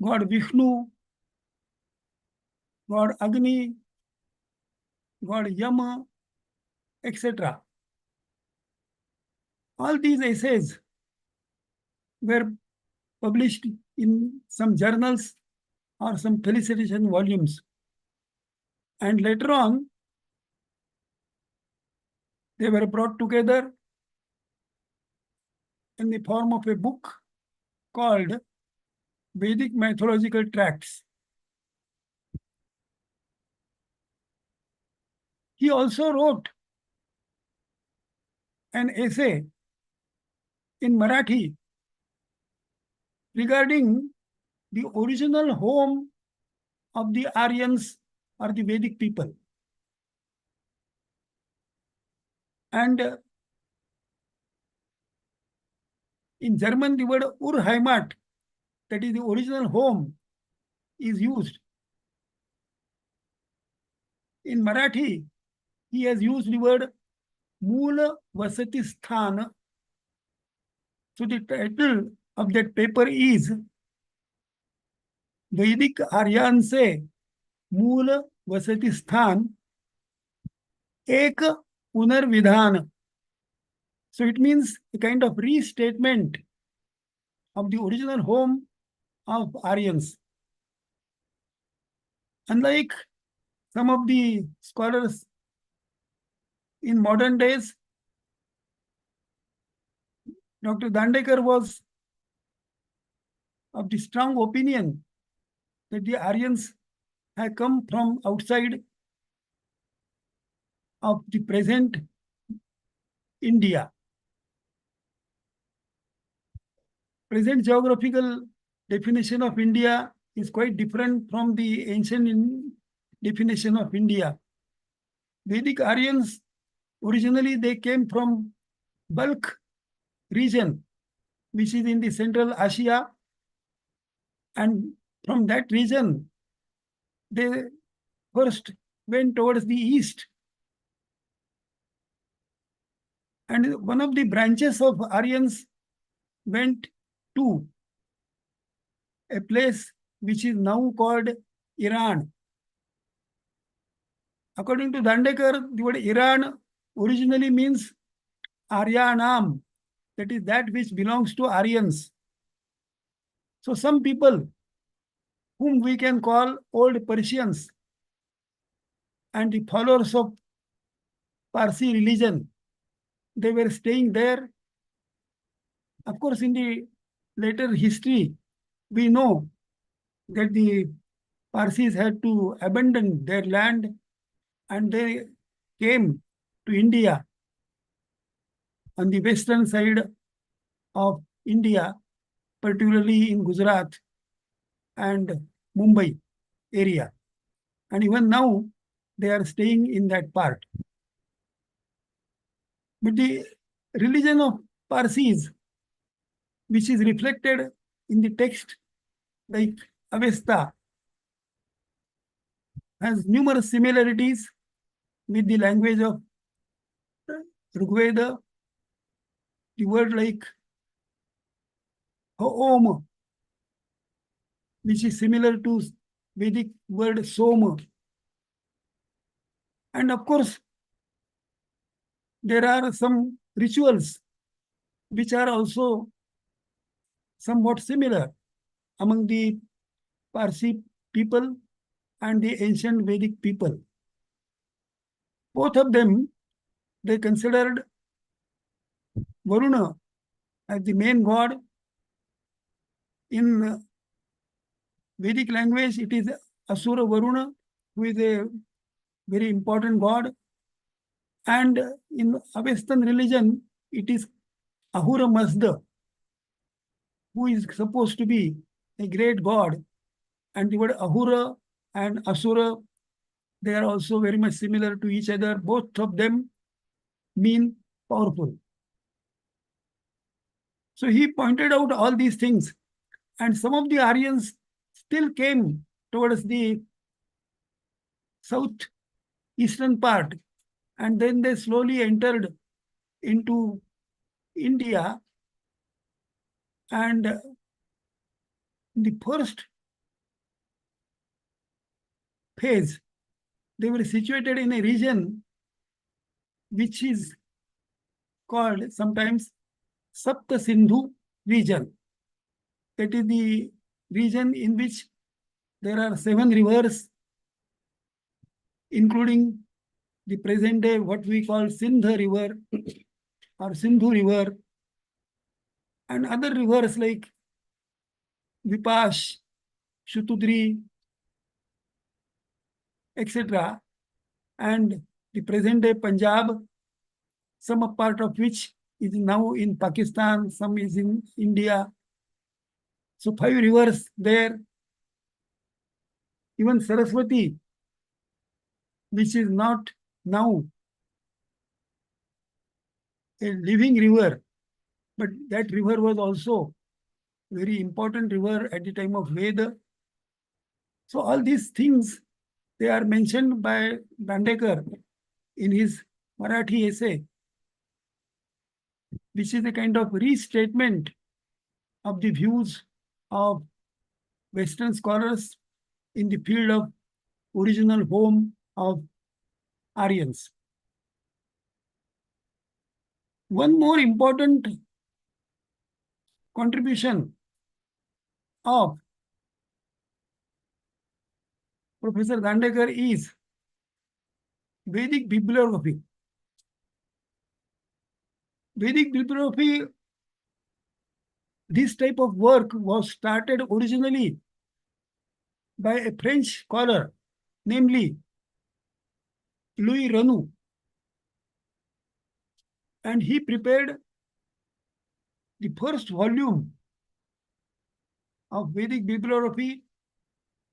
[SPEAKER 1] God Vishnu, God Agni, God Yama, etc. All these essays were published in some journals or some felicitation volumes. And later on, they were brought together in the form of a book called Vedic Mythological Tracts. He also wrote an essay in Marathi regarding the original home of the Aryans or the Vedic people. And in German, the word Urheimat, that is the original home, is used. In Marathi, he has used the word Mool Vasati Sthan. So the title of that paper is वैदिक आर्यन से मूल वसति स्थान एक पुनर्विधान. So it means a kind of restatement of the original home of Aryans. Unlike some of the scholars in modern days, Dr. Dandekar was of the strong opinion that the Aryans have come from outside of the present India. Present geographical definition of India is quite different from the ancient definition of India. Vedic Aryans, originally they came from Balkh region, which is in the Central Asia, and from that region, they first went towards the east. And one of the branches of Aryans went to a place which is now called Iran. According to Dandekar, the word Iran originally means Aryanam, that is that which belongs to Aryans. So some people whom we can call old Persians and the followers of Parsi religion, they were staying there. Of course, in the later history, we know that the Parsis had to abandon their land and they came to India on the western side of India, particularly in Gujarat and Mumbai area. And even now, they are staying in that part. But the religion of Parsis, which is reflected in the text like Avesta, has numerous similarities with the language of Rigveda. The word like Om, which is similar to Vedic word Soma. And of course, there are some rituals which are also somewhat similar among the Parsi people and the ancient Vedic people. Both of them, they considered Varuna as the main god. In Vedic language, it is Asura Varuna, who is a very important god. And in Avestan religion, it is Ahura Mazda, who is supposed to be a great god. And the word Ahura and Asura, they are also very much similar to each other. Both of them mean powerful. So he pointed out all these things. And some of the Aryans still came towards the southeastern part. And then they slowly entered into India. And the first phase, they were situated in a region which is called sometimes Sapta Sindhu region. That is the region in which there are 7 rivers, including the present day what we call Sindh river or Sindhu river, and other rivers like Vipash, Shutudri, etc. And the present day Punjab, some part of which is now in Pakistan, some is in India. So 5 rivers there. Even Saraswati, which is not now a living river, but that river was also a very important river at the time of Veda. So all these things, they are mentioned by Dandekar in his Marathi essay, which is a kind of restatement of the views of Western scholars in the field of original home of Aryans. One more important contribution of Professor Dandekar is Vedic bibliography. Vedic bibliography, this type of work was started originally by a French scholar namely Louis Ranu, and he prepared the first volume of Vedic bibliography,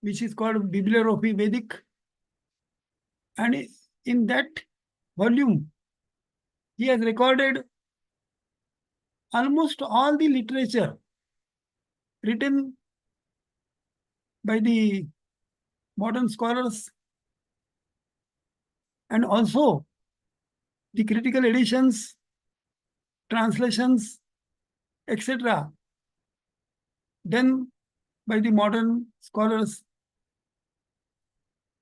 [SPEAKER 1] which is called Bibliography Vedic. And in that volume, he has recorded almost all the literature written by the modern scholars, and also the critical editions, translations, etc., done by the modern scholars.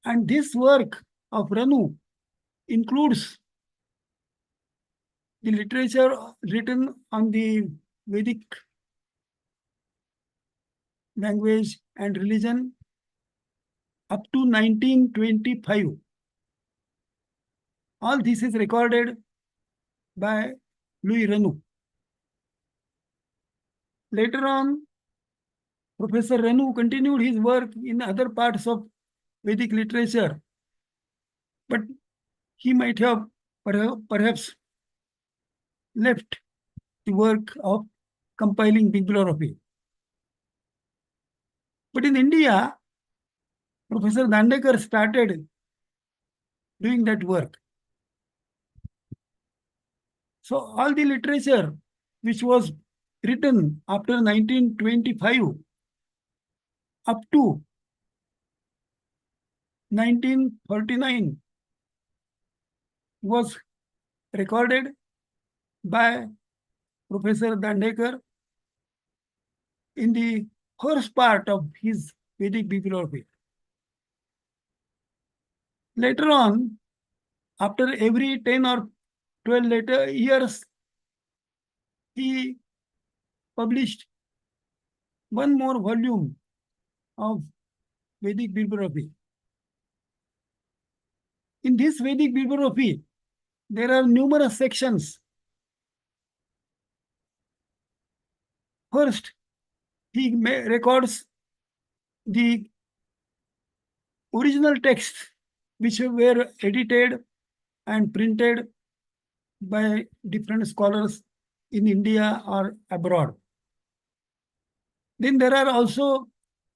[SPEAKER 1] And this work of Ranu includes the literature written on the Vedic language and religion up to 1925. All this is recorded by Louis Ranu. Later on, Professor Ranu continued his work in other parts of Vedic literature, but he might have perhaps left the work of compiling bibliography. But in India, Professor Dandekar started doing that work. So all the literature which was written after 1925 up to 1939 was recorded by Professor Dandekar in the first part of his Vedic bibliography. Later on, after every 10 or 12 later years, he published one more volume of Vedic bibliography. In this Vedic bibliography, there are numerous sections. First, he records the original texts which were edited and printed by different scholars in India or abroad. Then there are also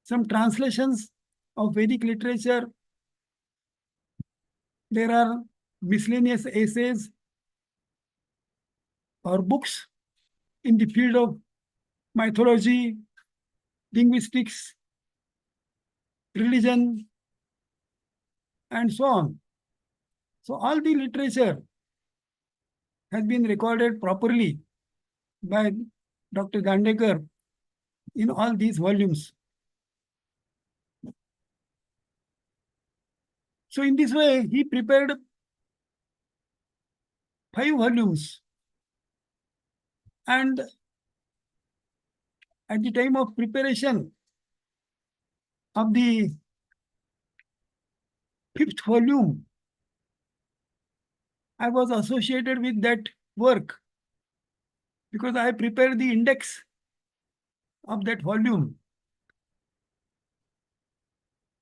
[SPEAKER 1] some translations of Vedic literature. There are miscellaneous essays or books in the field of mythology, linguistics, religion, and so on. So all the literature has been recorded properly by Dr. Dandekar in all these volumes. So in this way, he prepared 5 volumes. And at the time of preparation of the 5th volume, I was associated with that work because I prepared the index of that volume.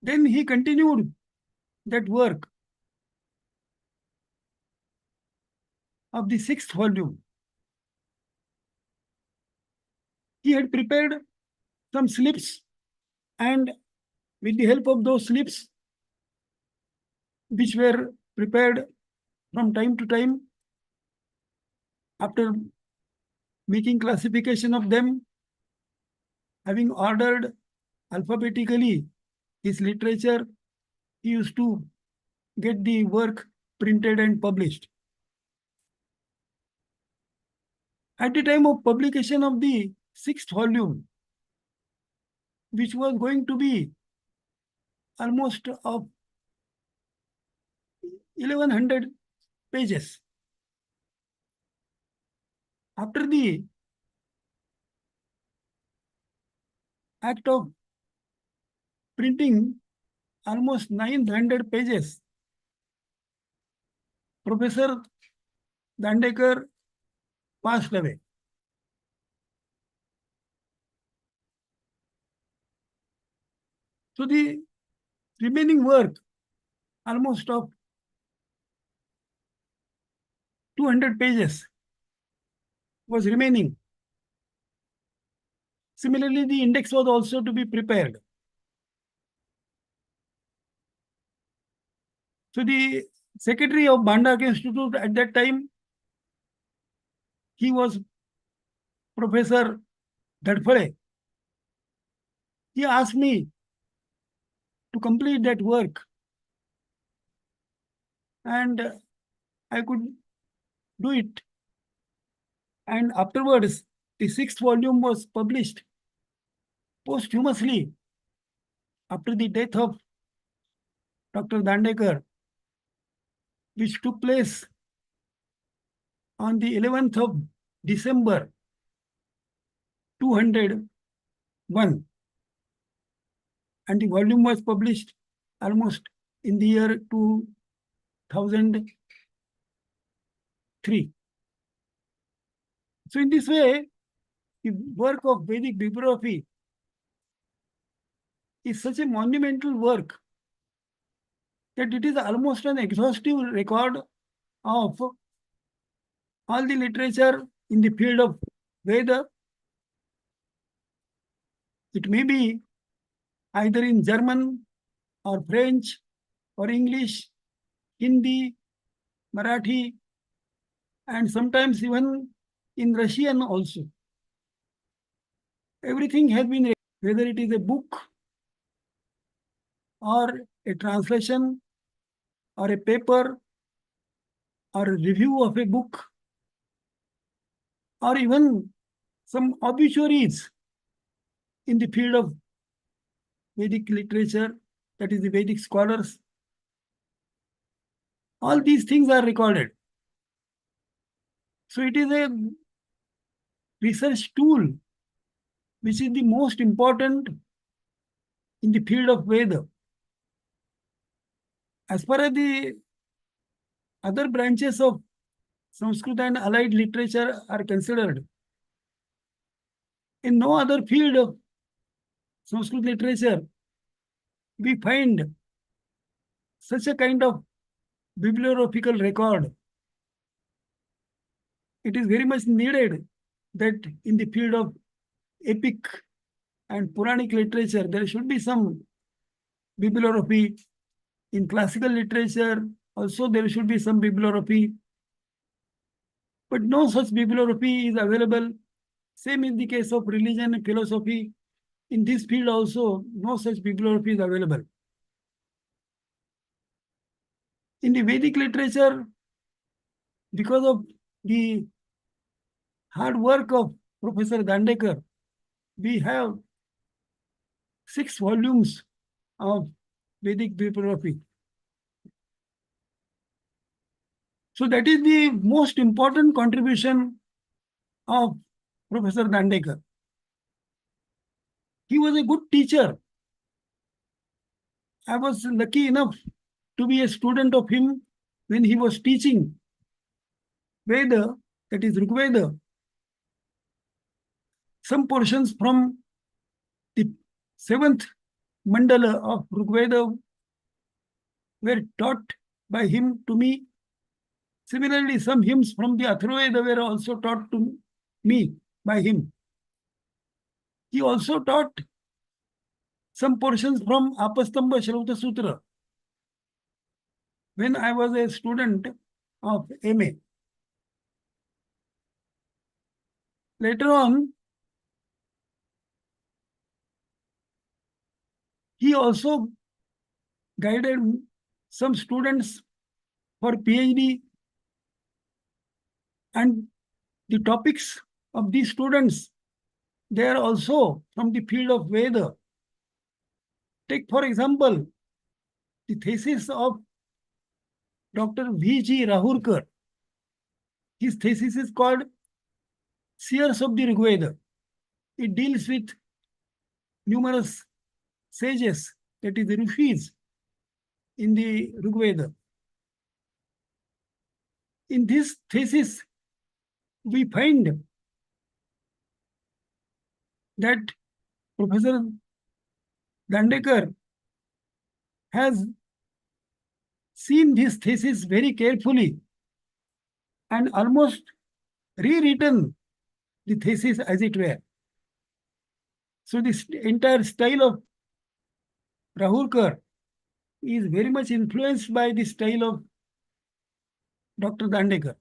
[SPEAKER 1] Then he continued that work of the 6th volume. He had prepared some slips, and with the help of those slips, which were prepared from time to time, after making classification of them, having ordered alphabetically his literature, he used to get the work printed and published. At the time of publication of the 6th volume, which was going to be almost of 1100 pages, after the act of printing almost 900 pages, Professor Dandekar passed away. So the remaining work almost of 200 pages was remaining. Similarly, the index was also to be prepared. So the secretary of Bhandaka Institute at that time, he was Professor Dhadphade. He asked me to complete that work, and I could do it. And afterwards, the 6th volume was published posthumously after the death of Dr. Dandekar, which took place on the 11th of December 201. And the volume was published almost in the year 2003. So in this way, the work of Vedic bibliography is such a monumental work that it is almost an exhaustive record of all the literature in the field of Veda. It may be either in German or French or English, Hindi, Marathi, and sometimes even in Russian also. Everything has been, whether it is a book or a translation or a paper or a review of a book or even some obituaries in the field of Vedic literature, that is the Vedic scholars. All these things are recorded. So it is a research tool which is the most important in the field of Veda. As far as the other branches of Sanskrit and allied literature are considered, in no other field of Sanskrit literature we find such a kind of bibliographical record. It is very much needed that in the field of epic and Puranic literature, there should be some bibliography. In classical literature, also there should be some bibliography. But no such bibliography is available. Same in the case of religion and philosophy. In this field also, no such bibliography is available. In the Vedic literature, because of the hard work of Professor Dandekar, we have 6 volumes of Vedic bibliography. So that is the most important contribution of Professor Dandekar. He was a good teacher. I was lucky enough to be a student of him when he was teaching Veda, that is Rigveda. Some portions from the 7th mandala of Rigveda were taught by him to me. Similarly, some hymns from the Atharvaveda were also taught to me by him. He also taught some portions from Apastamba Shrauta Sutra when I was a student of MA. Later on, he also guided some students for PhD, and the topics of these students, they are also from the field of Veda. Take, for example, the thesis of Dr. V.G. Rahurkar. His thesis is called Seers of the Rigveda. It deals with numerous sages, that is the rishis, in the Rigveda. In this thesis, we find that Professor Dandekar has seen this thesis very carefully and almost rewritten the thesis as it were. So this entire style of Rahulkar is very much influenced by the style of Dr. Dandekar.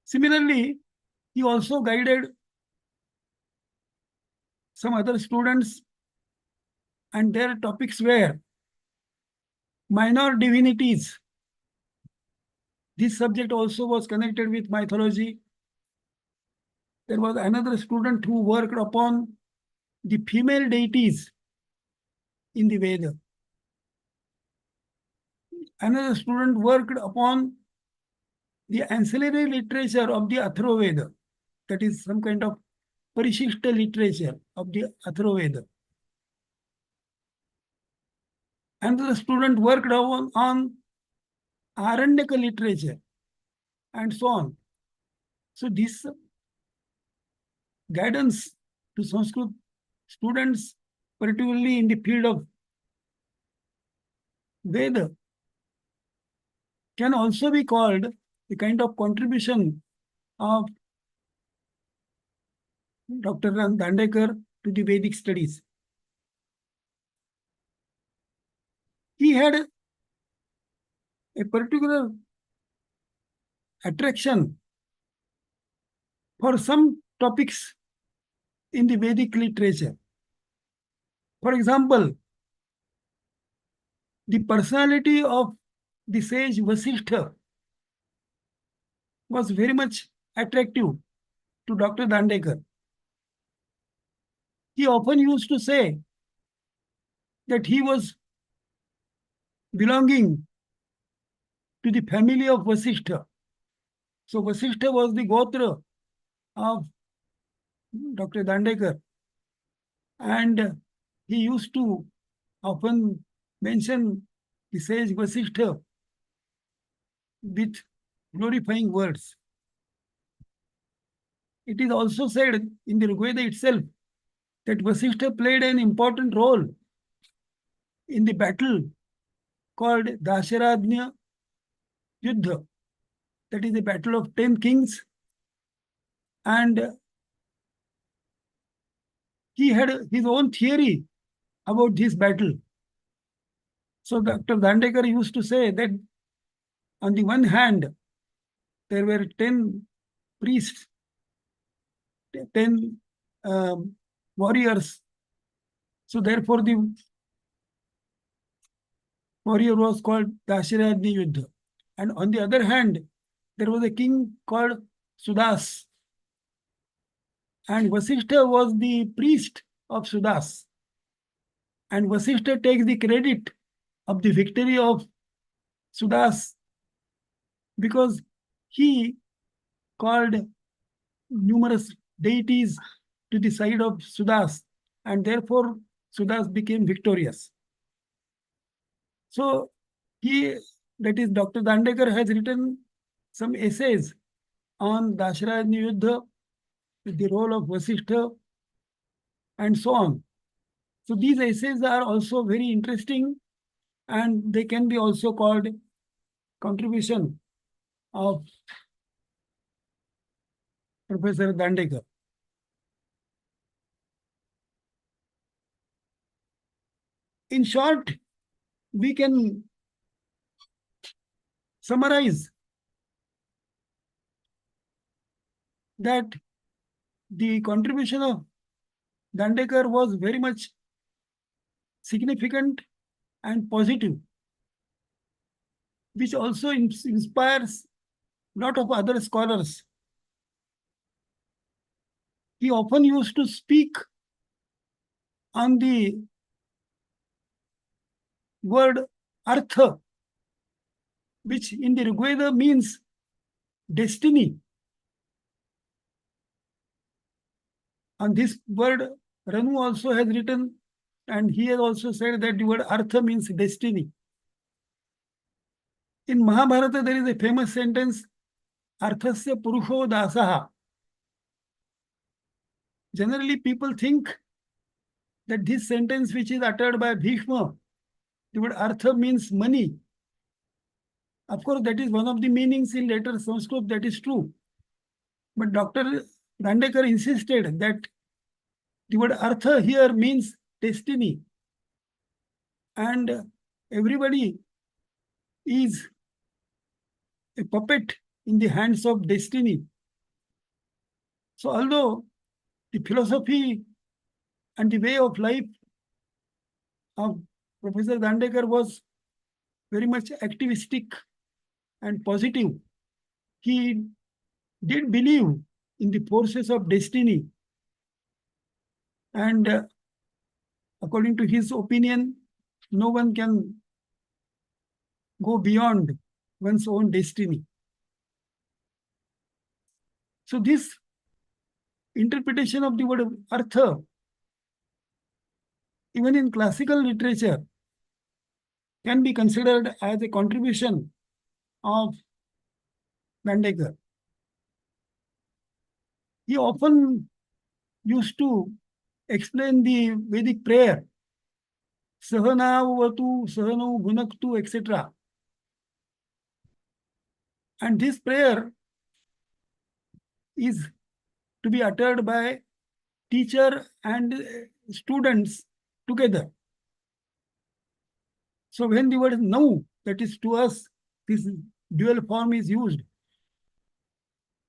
[SPEAKER 1] Similarly, he also guided some other students, and their topics were minor divinities. This subject also was connected with mythology. There was another student who worked upon the female deities in the Veda. Another student worked upon the ancillary literature of the Atharvaveda, that is some kind of Parishishta literature of the Atharvaveda. Another student worked on Aranyaka literature and so on. So this guidance to Sanskrit students, particularly in the field of Veda, can also be called the kind of contribution of Dr. Dandekar to the Vedic studies. He had a particular attraction for some topics in the Vedic literature. For example, the personality of the sage Vasishtha was very much attractive to Dr. Dandekar. He often used to say that he was belonging to the family of Vasishtha. So Vasishtha was the Gotra of Dr. Dandekar, and he used to often mention the sage Vasishtha with glorifying words. It is also said in the Rigveda itself that Vasishtha played an important role in the battle called Dasharadnya Yuddha, that is the battle of 10 kings, and he had his own theory about this battle. So Dr. Dandekar used to say that on the one hand, there were 10 priests, 10 warriors. So therefore the warrior was called Dasharadnya Yuddha. And on the other hand, there was a king called Sudas. And Vasishtha was the priest of Sudas. And Vasishtha takes the credit of the victory of Sudas because he called numerous deities to the side of Sudas, and therefore Sudas became victorious. So that is Dr. Dandekar, has written some essays on Dasharadnya Yuddha, the role of Vasishtha, and so on. So these essays are also very interesting, and they can be also called contribution of Professor Dandekar. In short, we can summarize that the contribution of Dandekar was very much significant and positive, which also inspires a lot of other scholars. He often used to speak on the word artha, which in the Rigveda means destiny. On this word, Ranu also has written, and he has also said that the word artha means destiny. In Mahabharata, there is a famous sentence, arthasya purusho dasaha. Generally, people think that this sentence, which is uttered by Bhishma, The word artha means money. Of course, that is one of the meanings in later Sanskrit, that is true. But Dr. Dandekar insisted that the word artha here means destiny. And everybody is a puppet in the hands of destiny. So although the philosophy and the way of life of Professor Dandekar was very much activistic and positive, he did believe in the forces of destiny. And according to his opinion, no one can go beyond one's own destiny. So this interpretation of the word artha, even in classical literature, can be considered as a contribution of Dandekar. He often used to explain the Vedic prayer, Sahanavatu, Sahanu, Bhunaktu, etc. And this prayer is to be uttered by teacher and students together. So when the word now, that is to us, this dual form is used.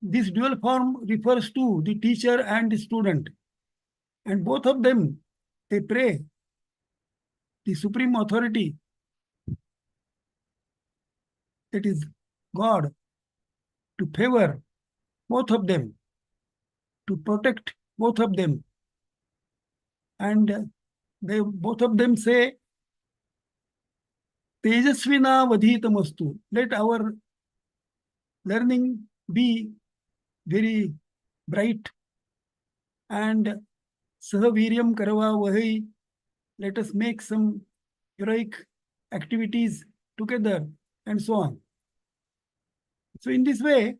[SPEAKER 1] This dual form refers to the teacher and the student. And both of them, they pray the supreme authority, that is God, to favor both of them, to protect both of them. And they both of them say, Tejasvina vadhitamastu. Let our learning be very bright. And sahaviryam karava vahi. Let us make some heroic activities together, and so on. So in this way,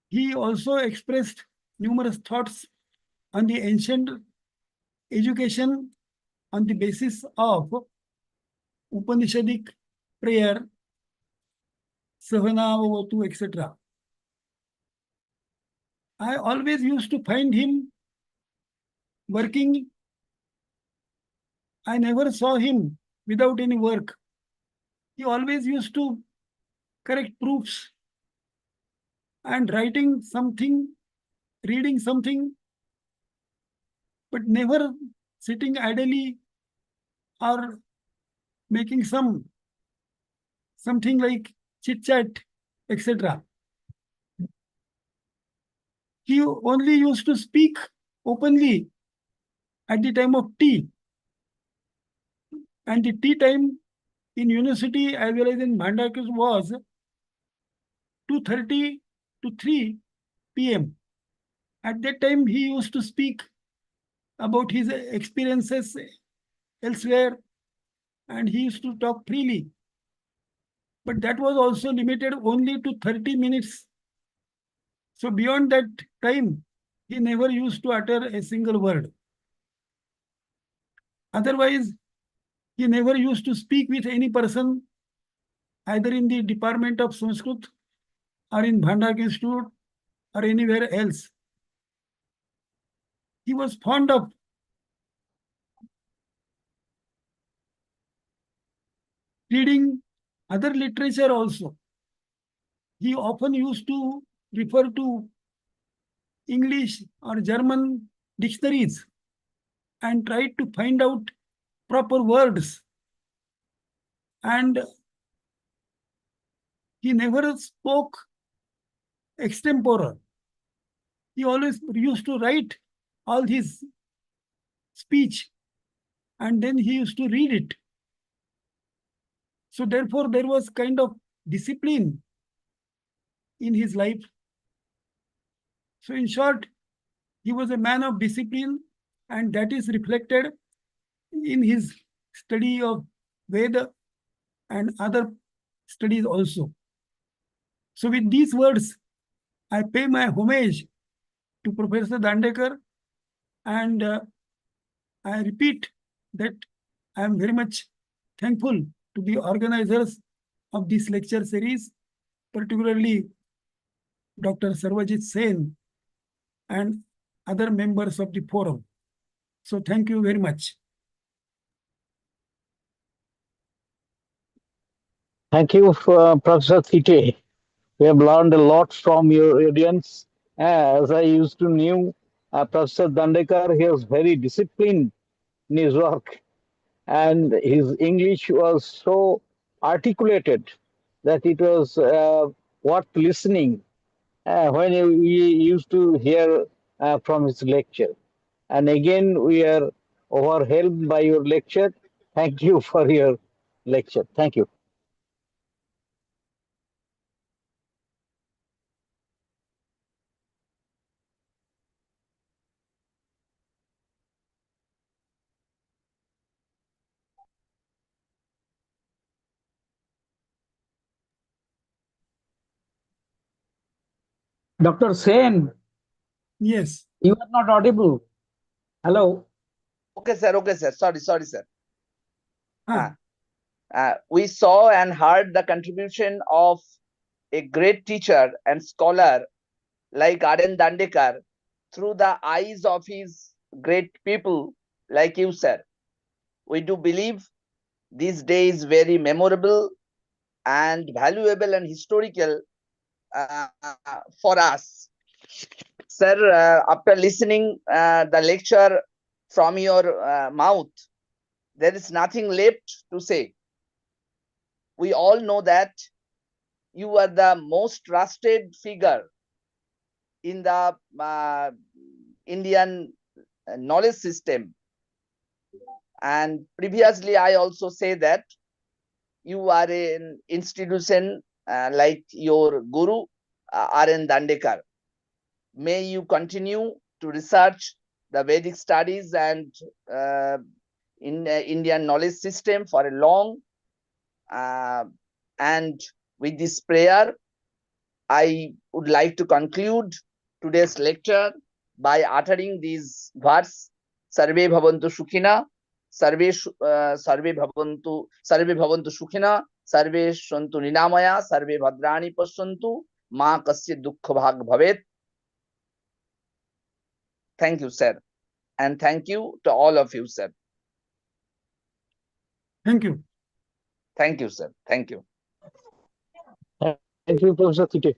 [SPEAKER 1] he also expressed numerous thoughts on the ancient education on the basis of Upanishadic prayer, Sahanavavatu, etc. I always used to find him working. I never saw him without any work. He always used to correct proofs and writing something, reading something, but never sitting idly or making something like chit-chat, etc. He only used to speak openly at the time of tea. And the tea time in university as well as in Bhandarkis was 2:30 to 3 p.m. At that time, he used to speak about his experiences elsewhere, and he used to talk freely. But that was also limited only to 30 minutes. So beyond that time, he never used to utter a single word. Otherwise, he never used to speak with any person, either in the Department of Sanskrit or in Bhandark Institute or anywhere else. He was fond of reading other literature also. He often used to refer to English or German dictionaries and tried to find out proper words. And he never spoke extempore. He always used to write all his speech and then he used to read it. So therefore, there was kind of discipline in his life. So in short, he was a man of discipline, and that is reflected in his study of Veda and other studies also. So with these words, I pay my homage to Professor Dandekar, and I repeat that I am very much thankful to the organizers of this lecture series, particularly Dr. Sarvajit Sen and other members of the forum. So thank you very much.
[SPEAKER 5] Thank you, Professor Thite. We have learned a lot from your audience. As I used to know, Professor Dandekar, he was very disciplined in his work, and his English was so articulated that it was worth listening when we used to hear from his lecture. And again, we are overwhelmed by your lecture. Thank you for your lecture. Thank you.
[SPEAKER 4] Dr. Sen,
[SPEAKER 1] Yes.
[SPEAKER 4] you are not audible. Hello.
[SPEAKER 2] Okay, sir. Okay, sir. Sorry, sir.
[SPEAKER 1] Ah,
[SPEAKER 2] We saw and heard the contribution of a great teacher and scholar like R.N. Dandekar through the eyes of his great people like you, sir. We do believe this day is very memorable and valuable and historical for us. Sir, after listening the lecture from your mouth, there is nothing left to say. We all know that you are the most trusted figure in the Indian knowledge system. And previously, I also say that you are an institution like your guru, R.N. Dandekar. May you continue to research the Vedic studies and in Indian knowledge system for a long. And with this prayer, I would like to conclude today's lecture by uttering these verse: Sarve bhavantu sukhina, sarve bhavantu sukhina, sarve santu ninamaya, sarve bhadrani pasyantu, ma kasya dukkha bhag bhavet. Thank you, sir. And thank you to all of you, sir.
[SPEAKER 1] thank you.
[SPEAKER 2] Thank you, sir. Thank you.
[SPEAKER 5] Thank you, Professor Thite.